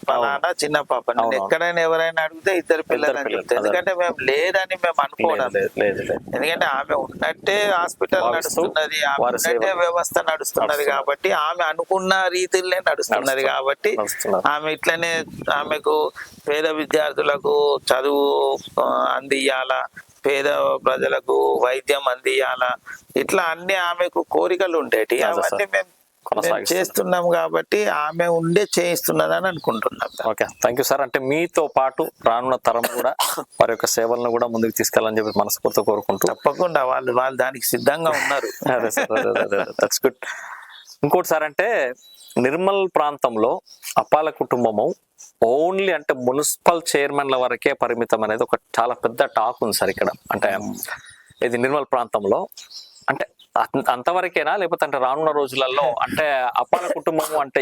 పలానా, చిన్న పాప. నేను ఎక్కడైనా ఎవరైనా అడిగితే 2 పిల్లలు అని చెప్తాను. ఎందుకంటే మేము లేదని మేము అనుకోవడం లేదు. ఎందుకంటే ఆమె ఉన్నట్టే హాస్పిటల్ నడుస్తున్నది, ఆమె ఉన్నట్టే వ్యవస్థ నడుస్తున్నది కాబట్టి, ఆమె అనుకున్న రీతిలోనే నడుస్తున్నది కాబట్టి, ఆమె ఇట్లనే ఆమెకు పేద విద్యార్థులకు చదువు అందియాలా, పేద ప్రజలకు వైద్యం అందియాలా, ఇట్లా అన్ని ఆమెకు కోరికలు ఉండేటి. అవన్నీ మేము చేస్తున్నాం కాబట్టి ఆమె ఉండే చేయిస్తున్నదని అనుకుంటున్నాం. Okay, thank you sir. అంటే మీతో పాటు రానున్న తరం కూడా వారి యొక్క సేవలను కూడా ముందుకు తీసుకెళ్ళాలని చెప్పి మనస్ఫూర్తిగా కోరుకుంటూ. తప్పకుండా వాళ్ళు దానికి సిద్ధంగా ఉన్నారు. అదే సార్, దట్స్ గుడ్. ఇంకోటి సార్ అంటే, నిర్మల్ ప్రాంతంలో అపాల కుటుంబము ఓన్లీ అంటే మున్సిపల్ చైర్మన్ల వరకే పరిమితం అనేది ఒక చాలా పెద్ద టాక్ ఉంది సార్ ఇక్కడ. అంటే ఇది నిర్మల్ ప్రాంతంలో అంటే అంతవరకేనా, లేకపోతే అంటే రానున్న రోజులలో అంటే అపాల కుటుంబము అంటే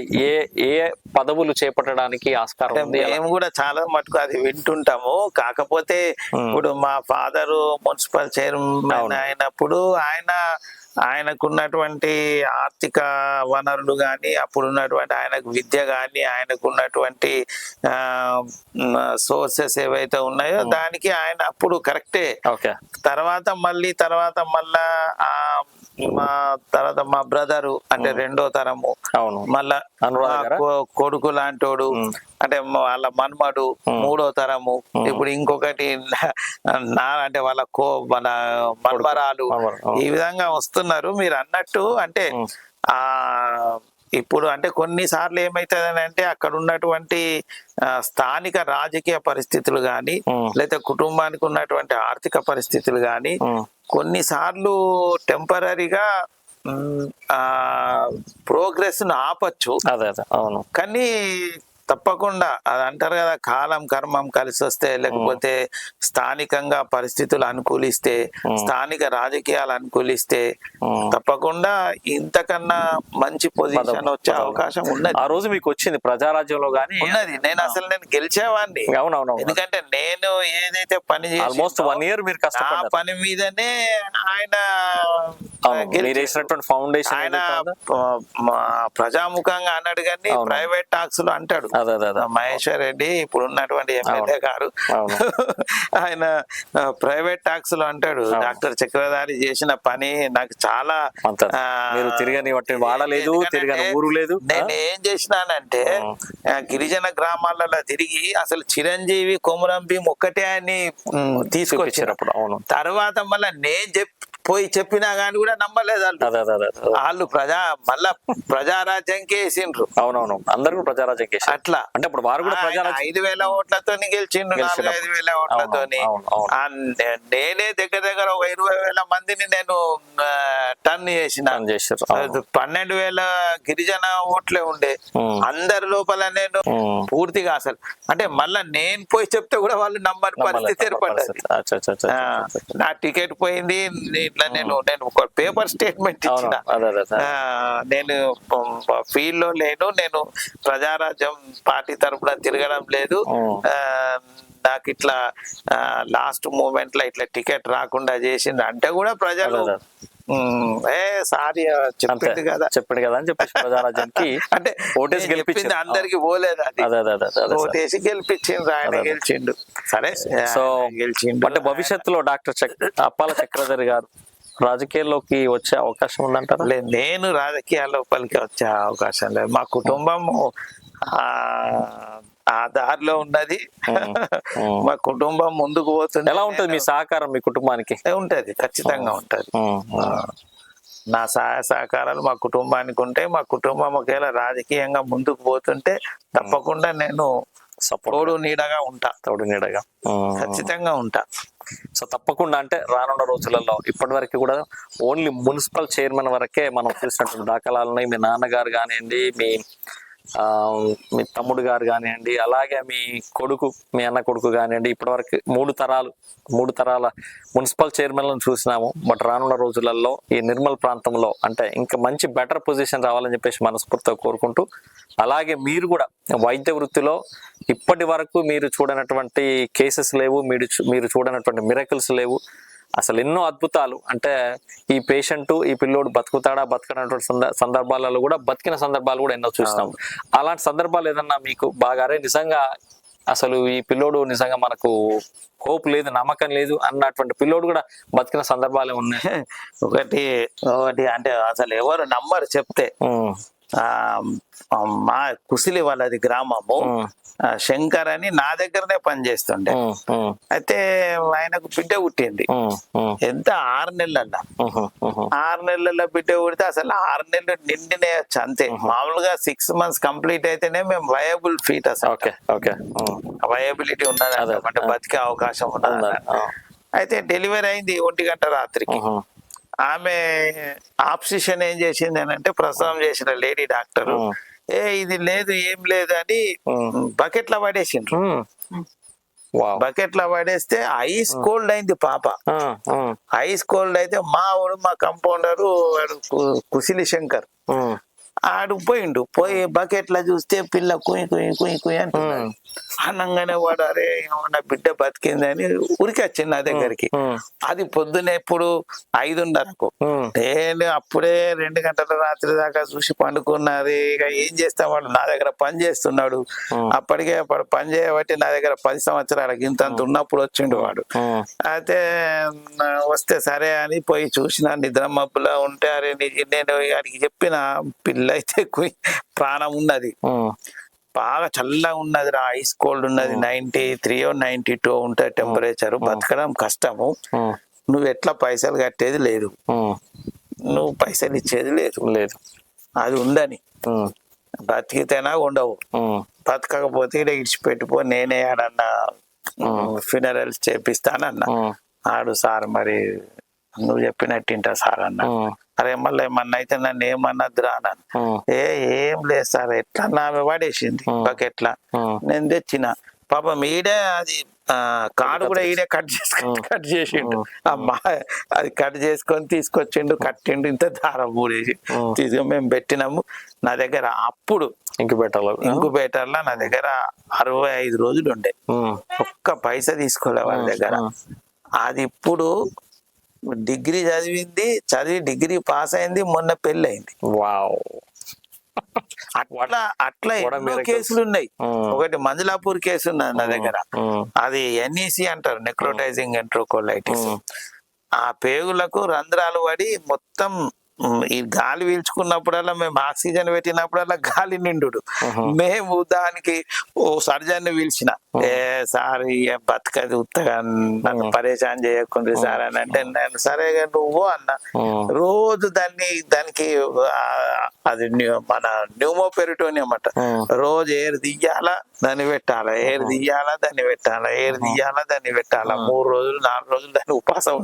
ఏ పదవులు చేపట్టడానికి ఆస్కారం ఉంది? మేము కూడా చాలా మటుకు అది వింటుంటాము. కాకపోతే ఇప్పుడు మా ఫాదరు మున్సిపల్ చైర్మన్ అయినప్పుడు ఆయనకున్నటువంటి ఆర్థిక వనరులు కానీ, అప్పుడున్నటువంటి ఆయనకు విద్య కానీ, ఆయనకున్నటువంటి సోర్సెస్ ఏవైతే ఉన్నాయో దానికి ఆయన అప్పుడు కరెక్టే. తర్వాత మళ్ళా మా తర్వాత మా బ్రదరు అంటే రెండో తరము, అవును. మళ్ళా అనురాధ మా గారా? కొడుకు లాంటోడు అంటే వాళ్ళ మన్మడు మూడో తరము, ఇప్పుడు ఇంకొకటి అంటే వాళ్ళ మన్మరాలు, ఈ విధంగా వస్తున్నారు. మీరు అన్నట్టు అంటే ఆ ఇప్పుడు అంటే కొన్నిసార్లు ఏమైతుందని అంటే అక్కడ ఉన్నటువంటి స్థానిక రాజకీయ పరిస్థితులు కానీ లేదా కుటుంబానికి ఉన్నటువంటి ఆర్థిక పరిస్థితులు కానీ కొన్నిసార్లు టెంపరీగా ప్రోగ్రెస్ ను ఆపచ్చు. అదే అదే అవును. కానీ తప్పకుండా అది అంటారు కదా, కాలం కర్మం కలిసి వస్తే, లేకపోతే స్థానికంగా పరిస్థితులు అనుకూలిస్తే, స్థానిక రాజకీయాలు అనుకూలిస్తే తప్పకుండా ఇంతకన్నా మంచి పొజిషన్ వచ్చే అవకాశం ఉన్నది. ఆ రోజు మీకు వచ్చింది ప్రజారాజ్యంలో గానీ ఉన్నది. నేను గెలిచేవాడిని. అవునవును. ఎందుకంటే నేను ఏదైతే పని ఆల్మోస్ట్ 1 year మీరు ఆ కష్టపడ్డారు. పని మీదనే ఆయన మీరు వేసినటువంటి ఫౌండేషన్ ఆయన ప్రజాముఖంగా అన్నాడు కానీ ప్రైవేట్ టాక్స్ లో అంటాడు. మహేశ్వర్ రెడ్డి ఇప్పుడు ఉన్నటువంటి ఎమ్మెల్యే గారు ఆయన ప్రైవేట్ టాక్స్ లో అంటాడు, డాక్టర్ చక్రధారి చేసిన పని నాకు చాలా తిరగని వాడలేదు, తిరగని ఊరు లేదు. నేను ఏం చేసినానంటే గిరిజన గ్రామాలలో తిరిగి అసలు చిరంజీవి కొమురం భీం ఒక్కటే అని తీసుకొచ్చినప్పుడు తర్వాత మళ్ళా నేను పోయి చెప్పినా గాని కూడా నమ్మలేదు వాళ్ళు. మళ్ళా ప్రజారాజ్యంకే వేసిండ్రు. అవునవును, అందరూ ప్రజారాజ్యం అట్లా. అంటే ఇప్పుడు వారు కూడా 5,000 ఓట్లతో గెలిచిండు, 4,000-5,000 ఓట్లతోని. నేనే దగ్గర ఒక 20,000 మందిని నేను టర్న్ చేసిన. 12,000 గిరిజన ఓట్లే ఉండే అందరి లోపల. నేను పూర్తిగా అసలు అంటే మళ్ళా నేను పోయి చెప్తే కూడా వాళ్ళు నమ్మని పరిస్థితి ఏర్పడ్డది. నా టికెట్ పోయింది. ఇట్లా నేను ఒక పేపర్ స్టేట్మెంట్ ఇచ్చిన, నేను ఫీల్డ్ లో లేను, నేను ప్రజారాజ్యం పార్టీ తరఫున తిరగడం లేదు, నాకు ఇట్లా లాస్ట్ మూమెంట్ లో ఇట్లా టికెట్ రాకుండా చేసింది అంటే కూడా ప్రజలు సారీ చెప్పింది కదా అని చెప్పేసి ప్రజారాజ్యానికి అంటే ఓటేసి గెలిపించింది. అందరికి పోలేదు అది, ఓటేసి గెలిపించిండ్రు, ఆయన గెలిచిండు. సరే, సో గెలిచిండు. అంటే భవిష్యత్తులో డాక్టర్ అప్పాల చక్రధర్ గారు రాజకీయాల్లోకి వచ్చే అవకాశం ఉందంటారా? లేదు, నేను రాజకీయాల్లోపలికి వచ్చే అవకాశం లేదు. మా కుటుంబం ఆ దారిలో ఉన్నది. మా కుటుంబం ముందుకు పోతుంది. ఎలా ఉంటుంది మీ సహకారం మీ కుటుంబానికి? ఉంటది, ఖచ్చితంగా ఉంటది. నా సహాయ సహకారాలు మా కుటుంబానికి ఉంటాయి. మా కుటుంబం ఒకవేళ రాజకీయంగా ముందుకు పోతుంటే తప్పకుండా నేను తోడు నీడగా ఉంటా. ఖచ్చితంగా ఉంటా. సో తప్పకుండా అంటే రానున్న రోజులలో ఇప్పటి వరకు కూడా ఓన్లీ మున్సిపల్ చైర్మన్ వరకే మనం చూసినటువంటి దాఖలాలని, మీ నాన్నగారు కానివ్వండి, మీ తమ్ముడు గారు కానివ్వండి, అలాగే మీ అన్న కొడుకు కానివ్వండి, ఇప్పటివరకు 3 తరాల మున్సిపల్ చైర్మన్లను చూసినాము. బట్ రానున్న రోజులలో ఈ నిర్మల్ ప్రాంతంలో అంటే ఇంకా మంచి బెటర్ పొజిషన్ రావాలని చెప్పేసి మనస్ఫూర్తిగా కోరుకుంటూ, అలాగే మీరు కూడా వైద్య వృత్తిలో ఇప్పటి వరకు మీరు చూడనటువంటి కేసెస్ లేవు, మీరు చూడనటువంటి మిరకల్స్ లేవు. అసలు ఎన్నో అద్భుతాలు అంటే ఈ పేషెంట్ ఈ పిల్లోడు బతకనటువంటి సందర్భాలలో కూడా బతికిన సందర్భాలు కూడా ఎన్నో చూస్తాం. అలాంటి సందర్భాలు ఏదన్నా మీకు బాగా నిజంగా అసలు ఈ పిల్లోడు నిజంగా మనకు హోప్ లేదు, నమ్మకం లేదు అన్నటువంటి పిల్లోడు కూడా బతికిన సందర్భాలే ఉన్నాయి? ఒకటి అంటే అసలు ఎవరు నమ్మరు చెప్తే. మా కుసిలి వాళ్ళది గ్రామము, శంకర్ అని నా దగ్గరనే పనిచేస్తుండే. అయితే ఆయనకు బిడ్డ పుట్టింది. ఎంత 6 నెలల 6 నెలల బిడ్డ పుడితే అసలు 6 నెలలు నిండినేయచ్చు అంతే. మామూలుగా 6 months కంప్లీట్ అయితేనే మేము వయబుల్ ఫీట్, అసలు వయబిలిటీ ఉన్నది అంటే బతికే అవకాశం ఉన్నది. అయితే డెలివరీ అయింది 1 గంట రాత్రికి. ఆమె ఆప్సిషన్ ఏం చేసింది అని అంటే, ప్రసవం చేసిన లేడీ డాక్టర్ ఇది లేదు ఏం లేదు అని బకెట్లో పడేసిండ్రు. బకెట్లో పడేస్తే ఐస్ కోల్డ్ అయింది పాప. ఐస్ కోల్డ్ అయితే మా కంపౌండరు కుసిలి శంకర్ ఆడు పోయి బకెట్లా చూస్తే పిల్ల కుయ్ కుయ్ కుయ్ కుయ్ అంటున్నాడు. అనగానే వాడు అరే ఏమన్నా బిడ్డ బతికిందని ఉరికి వచ్చింది నా దగ్గరికి. అది పొద్దున ఎప్పుడు 5:30కు. నేను అప్పుడే 2 గంటల రాత్రి దాకా చూసి పండుకున్నది. ఇక ఏం చేస్తావాడు, నా దగ్గర పని చేస్తున్నాడు. అప్పటికే పని చేయబట్టి నా దగ్గర 10 సంవత్సరాలకి ఇంతంత ఉన్నప్పుడు వచ్చిండు వాడు. అయితే వస్తే సరే అని పోయి చూసిన, నిద్ర మబ్బులా ఉంటే అరే నేను వాడికి చెప్పిన పిల్ల అయితే ప్రాణం ఉన్నది, బాగా చల్లగా ఉన్నది రా, ఐస్ కోల్డ్ ఉన్నది, 93 or 92 ఉంటుంది టెంపరేచర్, బతకడం కష్టము, నువ్వు ఎట్లా పైసలు కట్టేది లేదు, నువ్వు పైసలు ఇచ్చేది లేదు, అది ఉండని, బతికితేనా ఉండవు, బతకకపోతే ఇక్కడ ఇడిచిపెట్టిపో, నేనే ఆడన్నా ఫ్యూనరల్స్ చేపిస్తానన్నా. ఆడు సార్ మరి నువ్వు చెప్పినట్టు ఇంటా సార్ అన్న. అరే మళ్ళీ ఏమన్నా అయితే నన్ను ఏమన్నద్దురా అన్నాను. ఏం లేదు సార్, ఎట్లా ఆమె పడేసింది బకెట్లా, నేను తెచ్చిన పాపం ఈడే అది కాడు కూడా ఈడే కట్ చేసిండు. అమ్మా అది కట్ చేసుకొని తీసుకొచ్చిండు, కట్టిండు, ఇంత దారం ఊడేసి తీసుకొని మేము పెట్టినాము. నా దగ్గర అప్పుడు ఇంకుబేటర్లో నా దగ్గర 65 రోజులు ఉండే, ఒక్క పైసా తీసుకోలే వాళ్ళ దగ్గర. అది ఇప్పుడు డిగ్రీ చదివి డిగ్రీ పాస్ అయింది, మొన్న పెళ్లి అయింది. వావ్, అట్లా ఎన్నో కేసులు ఉన్నాయి. ఒకటి మంజులాపూర్ కేసు ఉన్నది నా దగ్గర, అది NEC అంటారు, నెక్రోటైజింగ్ ఎంట్రోకోలైటిస్. ఆ పేగులకు రంధ్రాలు పడి మొత్తం ఈ గాలి పీల్చుకున్నప్పుడల్లా, మేము ఆక్సిజన్ పెట్టినప్పుడల్లా గాలి నిండు. మేము దానికి ఓ సర్జన్ పిలిచిన, సార్ బతకది ఉత్తగా నన్ను పరేషాన్ చేయకుండా సార్ అని అంటే, నేను సరే నువ్వు అన్న, రోజు దానికి అది మన న్యూమోపెరిటోనియం అట, రోజు ఏరు తీయాలా దాన్ని పెట్టాలా, ఏరు తీయాలా దాన్ని పెట్టాలా, ఏరు తీయాలా దాన్ని పెట్టాలా, 3 రోజులు 4 రోజులు దాన్ని ఉపాసం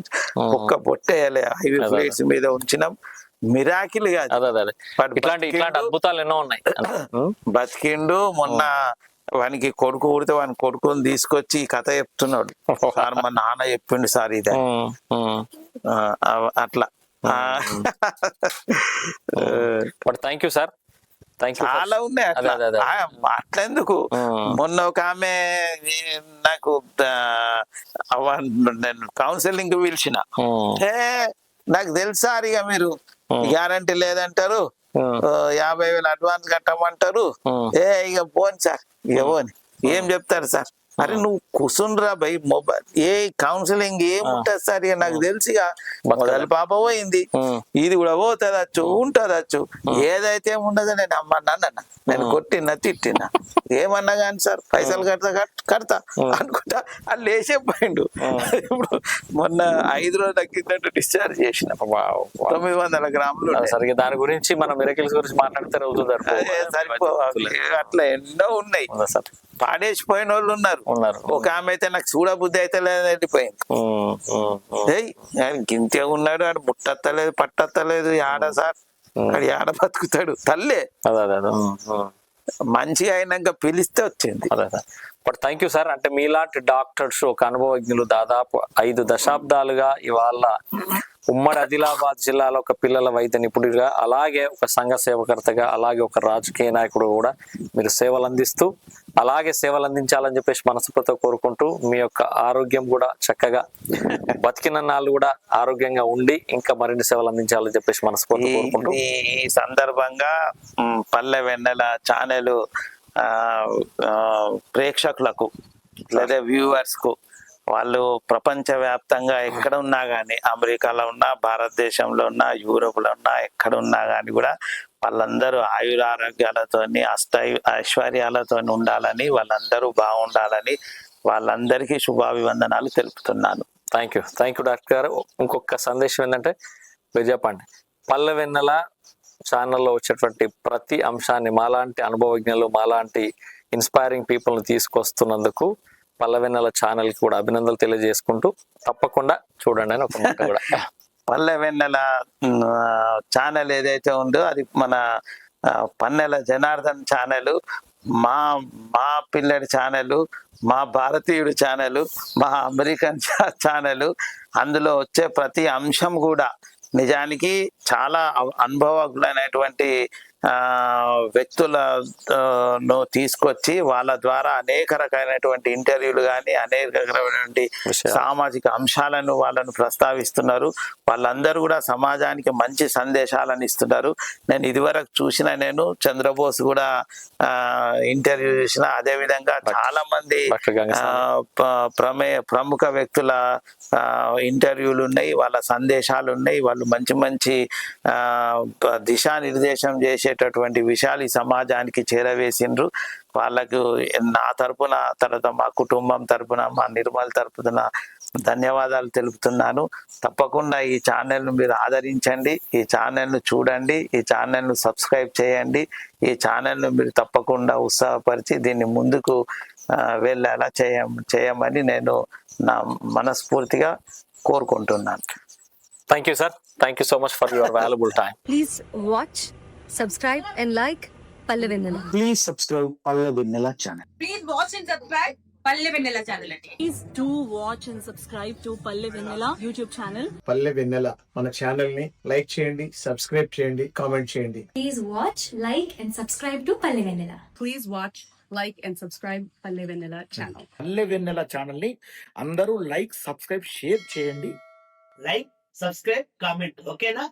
ఒక్క పొట్టేయాలి. IV ప్లేట్స్ మీద ఉంచినాం. మిరాకిల్ కాదు, ఇట్లాంటి అద్భుతాలు ఎన్నో ఉన్నాయి. బతికిండు. మొన్న వానికి కొడుకు పుడితే వాని కొడుకుని తీసుకొచ్చి కథ చెప్తున్నాడు, సార్ మా నాన్న చెప్పిండు సార్ ఇది అట్లా. థ్యాంక్ యూ సార్, చాలా ఉన్నాయి అట్లా. అట్లెందుకు, మొన్న ఒక ఆమె నాకు నేను కౌన్సిలింగ్ పిలిచిన, నాకు తెలుసా ఇక మీరు గ్యారంటీ లేదంటారు, 50,000 అడ్వాన్స్ కట్టమంటారు, ఇక పోను సార్, ఇక పోని ఏం చెప్తారు సార్, అరే నువ్వు కూర్చుండ్రా బై మొబైల్, ఏ కౌన్సిలింగ్ ఏముంటది సార్, ఇక నాకు తెలిసిగా మొదలు పాప పోయింది, ఇది కూడా పోతుందచ్చు ఉంటదచ్చు, ఏదైతే ఉండదో నేను అమ్మన్నా, నేను కొట్టినా తిట్టినా, ఏమన్నా కానీ సార్ పైసలు కడతా అనుకుంటా అని లేచే పోయిండు. ఇప్పుడు మొన్న 5 రోజుల కిందట డిశ్చార్జ్ చేసిన 900 గ్రాములు. సరిగ్గా దాని గురించి మనం మిరకిల్స్ గురించి మాట్లాడితే సరిపోవాలి. అట్లా ఎన్నో ఉన్నాయి, పాడేసిపోయిన వాళ్ళు ఉన్నారు. ఒక ఆమె అయితే నాకు చూడబుద్ధి అయితే లేదు వెళ్ళిపోయింది, గింతే ఉన్నాడు, ఆడు ముట్టత్తలేదు పట్టత్తలేదు, ఆడ సార్ ఆడు ఆడ బతుకుతాడు, తల్లే మంచిగా అయినాక పిలిస్తే వచ్చింది. బట్ థ్యాంక్ యూ సార్, అంటే మీలాంటి డాక్టర్స్, ఒక అనుభవజ్ఞులు దాదాపు 5 దశాబ్దాలుగా ఇవాళ ఉమ్మడి ఆదిలాబాద్ జిల్లాలో ఒక పిల్లల వైద్య నిపుణుడిగా, అలాగే ఒక సంఘ సేవకర్తగా, అలాగే ఒక రాజకీయ నాయకుడు కూడా మీరు సేవలు అందిస్తూ, అలాగే సేవలు అందించాలని చెప్పేసి మనస్ఫూర్తిగా కోరుకుంటూ, మీ యొక్క ఆరోగ్యం కూడా చక్కగా బతికిన నాళ్ళు కూడా ఆరోగ్యంగా ఉండి ఇంకా మరిన్ని సేవలు అందించాలని చెప్పేసి మనస్ఫూర్తిగా కోరుకుంటూ, ఈ సందర్భంగా పల్లె వెన్నెల ఛానల్ ప్రేక్షకులకు లేదా వ్యూవర్స్ కు, వాళ్ళు ప్రపంచవ్యాప్తంగా ఎక్కడ ఉన్నా కానీ, అమెరికాలో ఉన్నా, భారతదేశంలో ఉన్నా, యూరోప్ లో ఉన్నా, ఎక్కడ ఉన్నా కానీ కూడా వాళ్ళందరూ ఆయురారోగ్యాలతో ఐశ్వర్యాలతో ఉండాలని, వాళ్ళందరూ బాగుండాలని వాళ్ళందరికీ శుభాభివందనాలు తెలుపుతున్నాను. థ్యాంక్ యూ డాక్టర్ గారు. ఇంకొక సందేశం ఏంటంటే మీరు చెప్పండి, పల్లె వెన్నెల ఛానల్లో వచ్చేటువంటి ప్రతి అంశాన్ని మాలాంటి అనుభవజ్ఞులు, మాలాంటి ఇన్స్పైరింగ్ పీపుల్ని తీసుకొస్తున్నందుకు పల్లె వెన్నెల ఛానల్ కి కూడా అభినందనలు తెలియజేసుకుంటూ, తప్పకుండా చూడండి అని ఒక మాట కూడా. పల్లె వెన్నెల ఛానల్ ఏదైతే ఉందో అది మన పన్నెల జనార్దన్ ఛానల్, మా పిల్లడి ఛానల్, మా భారతీయుడు ఛానల్, మా అమెరికన్ ఛానల్. అందులో వచ్చే ప్రతి అంశం కూడా నిజానికి చాలా అనుభవజ్ఞులైనటువంటి వ్యక్తులను తీసుకొచ్చి వాళ్ళ ద్వారా అనేక రకమైనటువంటి ఇంటర్వ్యూలు కానీ అనేక రకమైనటువంటి సామాజిక అంశాలను వాళ్ళను ప్రస్తావిస్తున్నారు. వాళ్ళందరూ కూడా సమాజానికి మంచి సందేశాలను ఇస్తున్నారు. నేను ఇదివరకు చూసిన నేను చంద్రబోస్ కూడా ఇంటర్వ్యూ చేసిన, అదే విధంగా చాలా మంది ప్రముఖ వ్యక్తుల ఇంటర్వ్యూలు ఉన్నాయి, వాళ్ళ సందేశాలు ఉన్నాయి. వాళ్ళు మంచి మంచి దిశానిర్దేశం చేసేటటువంటి విషయాలు ఈ సమాజానికి చేరవేసిండ్రు. వాళ్ళకు నా తరపున, తర్వాత మా కుటుంబం తరపున, మా నిర్మల్ తరపున ధన్యవాదాలు తెలుపుతున్నాను. తప్పకుండా ఈ ఛానల్ను మీరు ఆదరించండి, ఈ ఛానల్ను చూడండి, ఈ ఛానల్ను సబ్స్క్రైబ్ చేయండి. ఈ ఛానల్ను మీరు తప్పకుండా ఉత్సాహపరిచి దీన్ని ముందుకు వెళ్ళేలా చేయమని నేను నా మనస్ఫూర్తిగా కోరుకుంటున్నాను. Thank you sir, thank you so much for your valuable time. Please watch, subscribe and like Palle Vennela. Please subscribe Palle Vennela channel. Please watch and subscribe Palle Vennela channel అండి. Please do watch and subscribe to Palle Vennela YouTube channel. పల్లె వెన్నెల మన channel ని like చేయండి, subscribe చేయండి, comment చేయండి. Please watch, like and subscribe to Palle Vennela. Please watch, like and subscribe Palle Vennela channel. పల్లె వెన్నెల channel ని అందరూ like, subscribe, share చేయండి. లైక్, సబ్స్క్రైబ్, కామెంట్, ఓకేనా?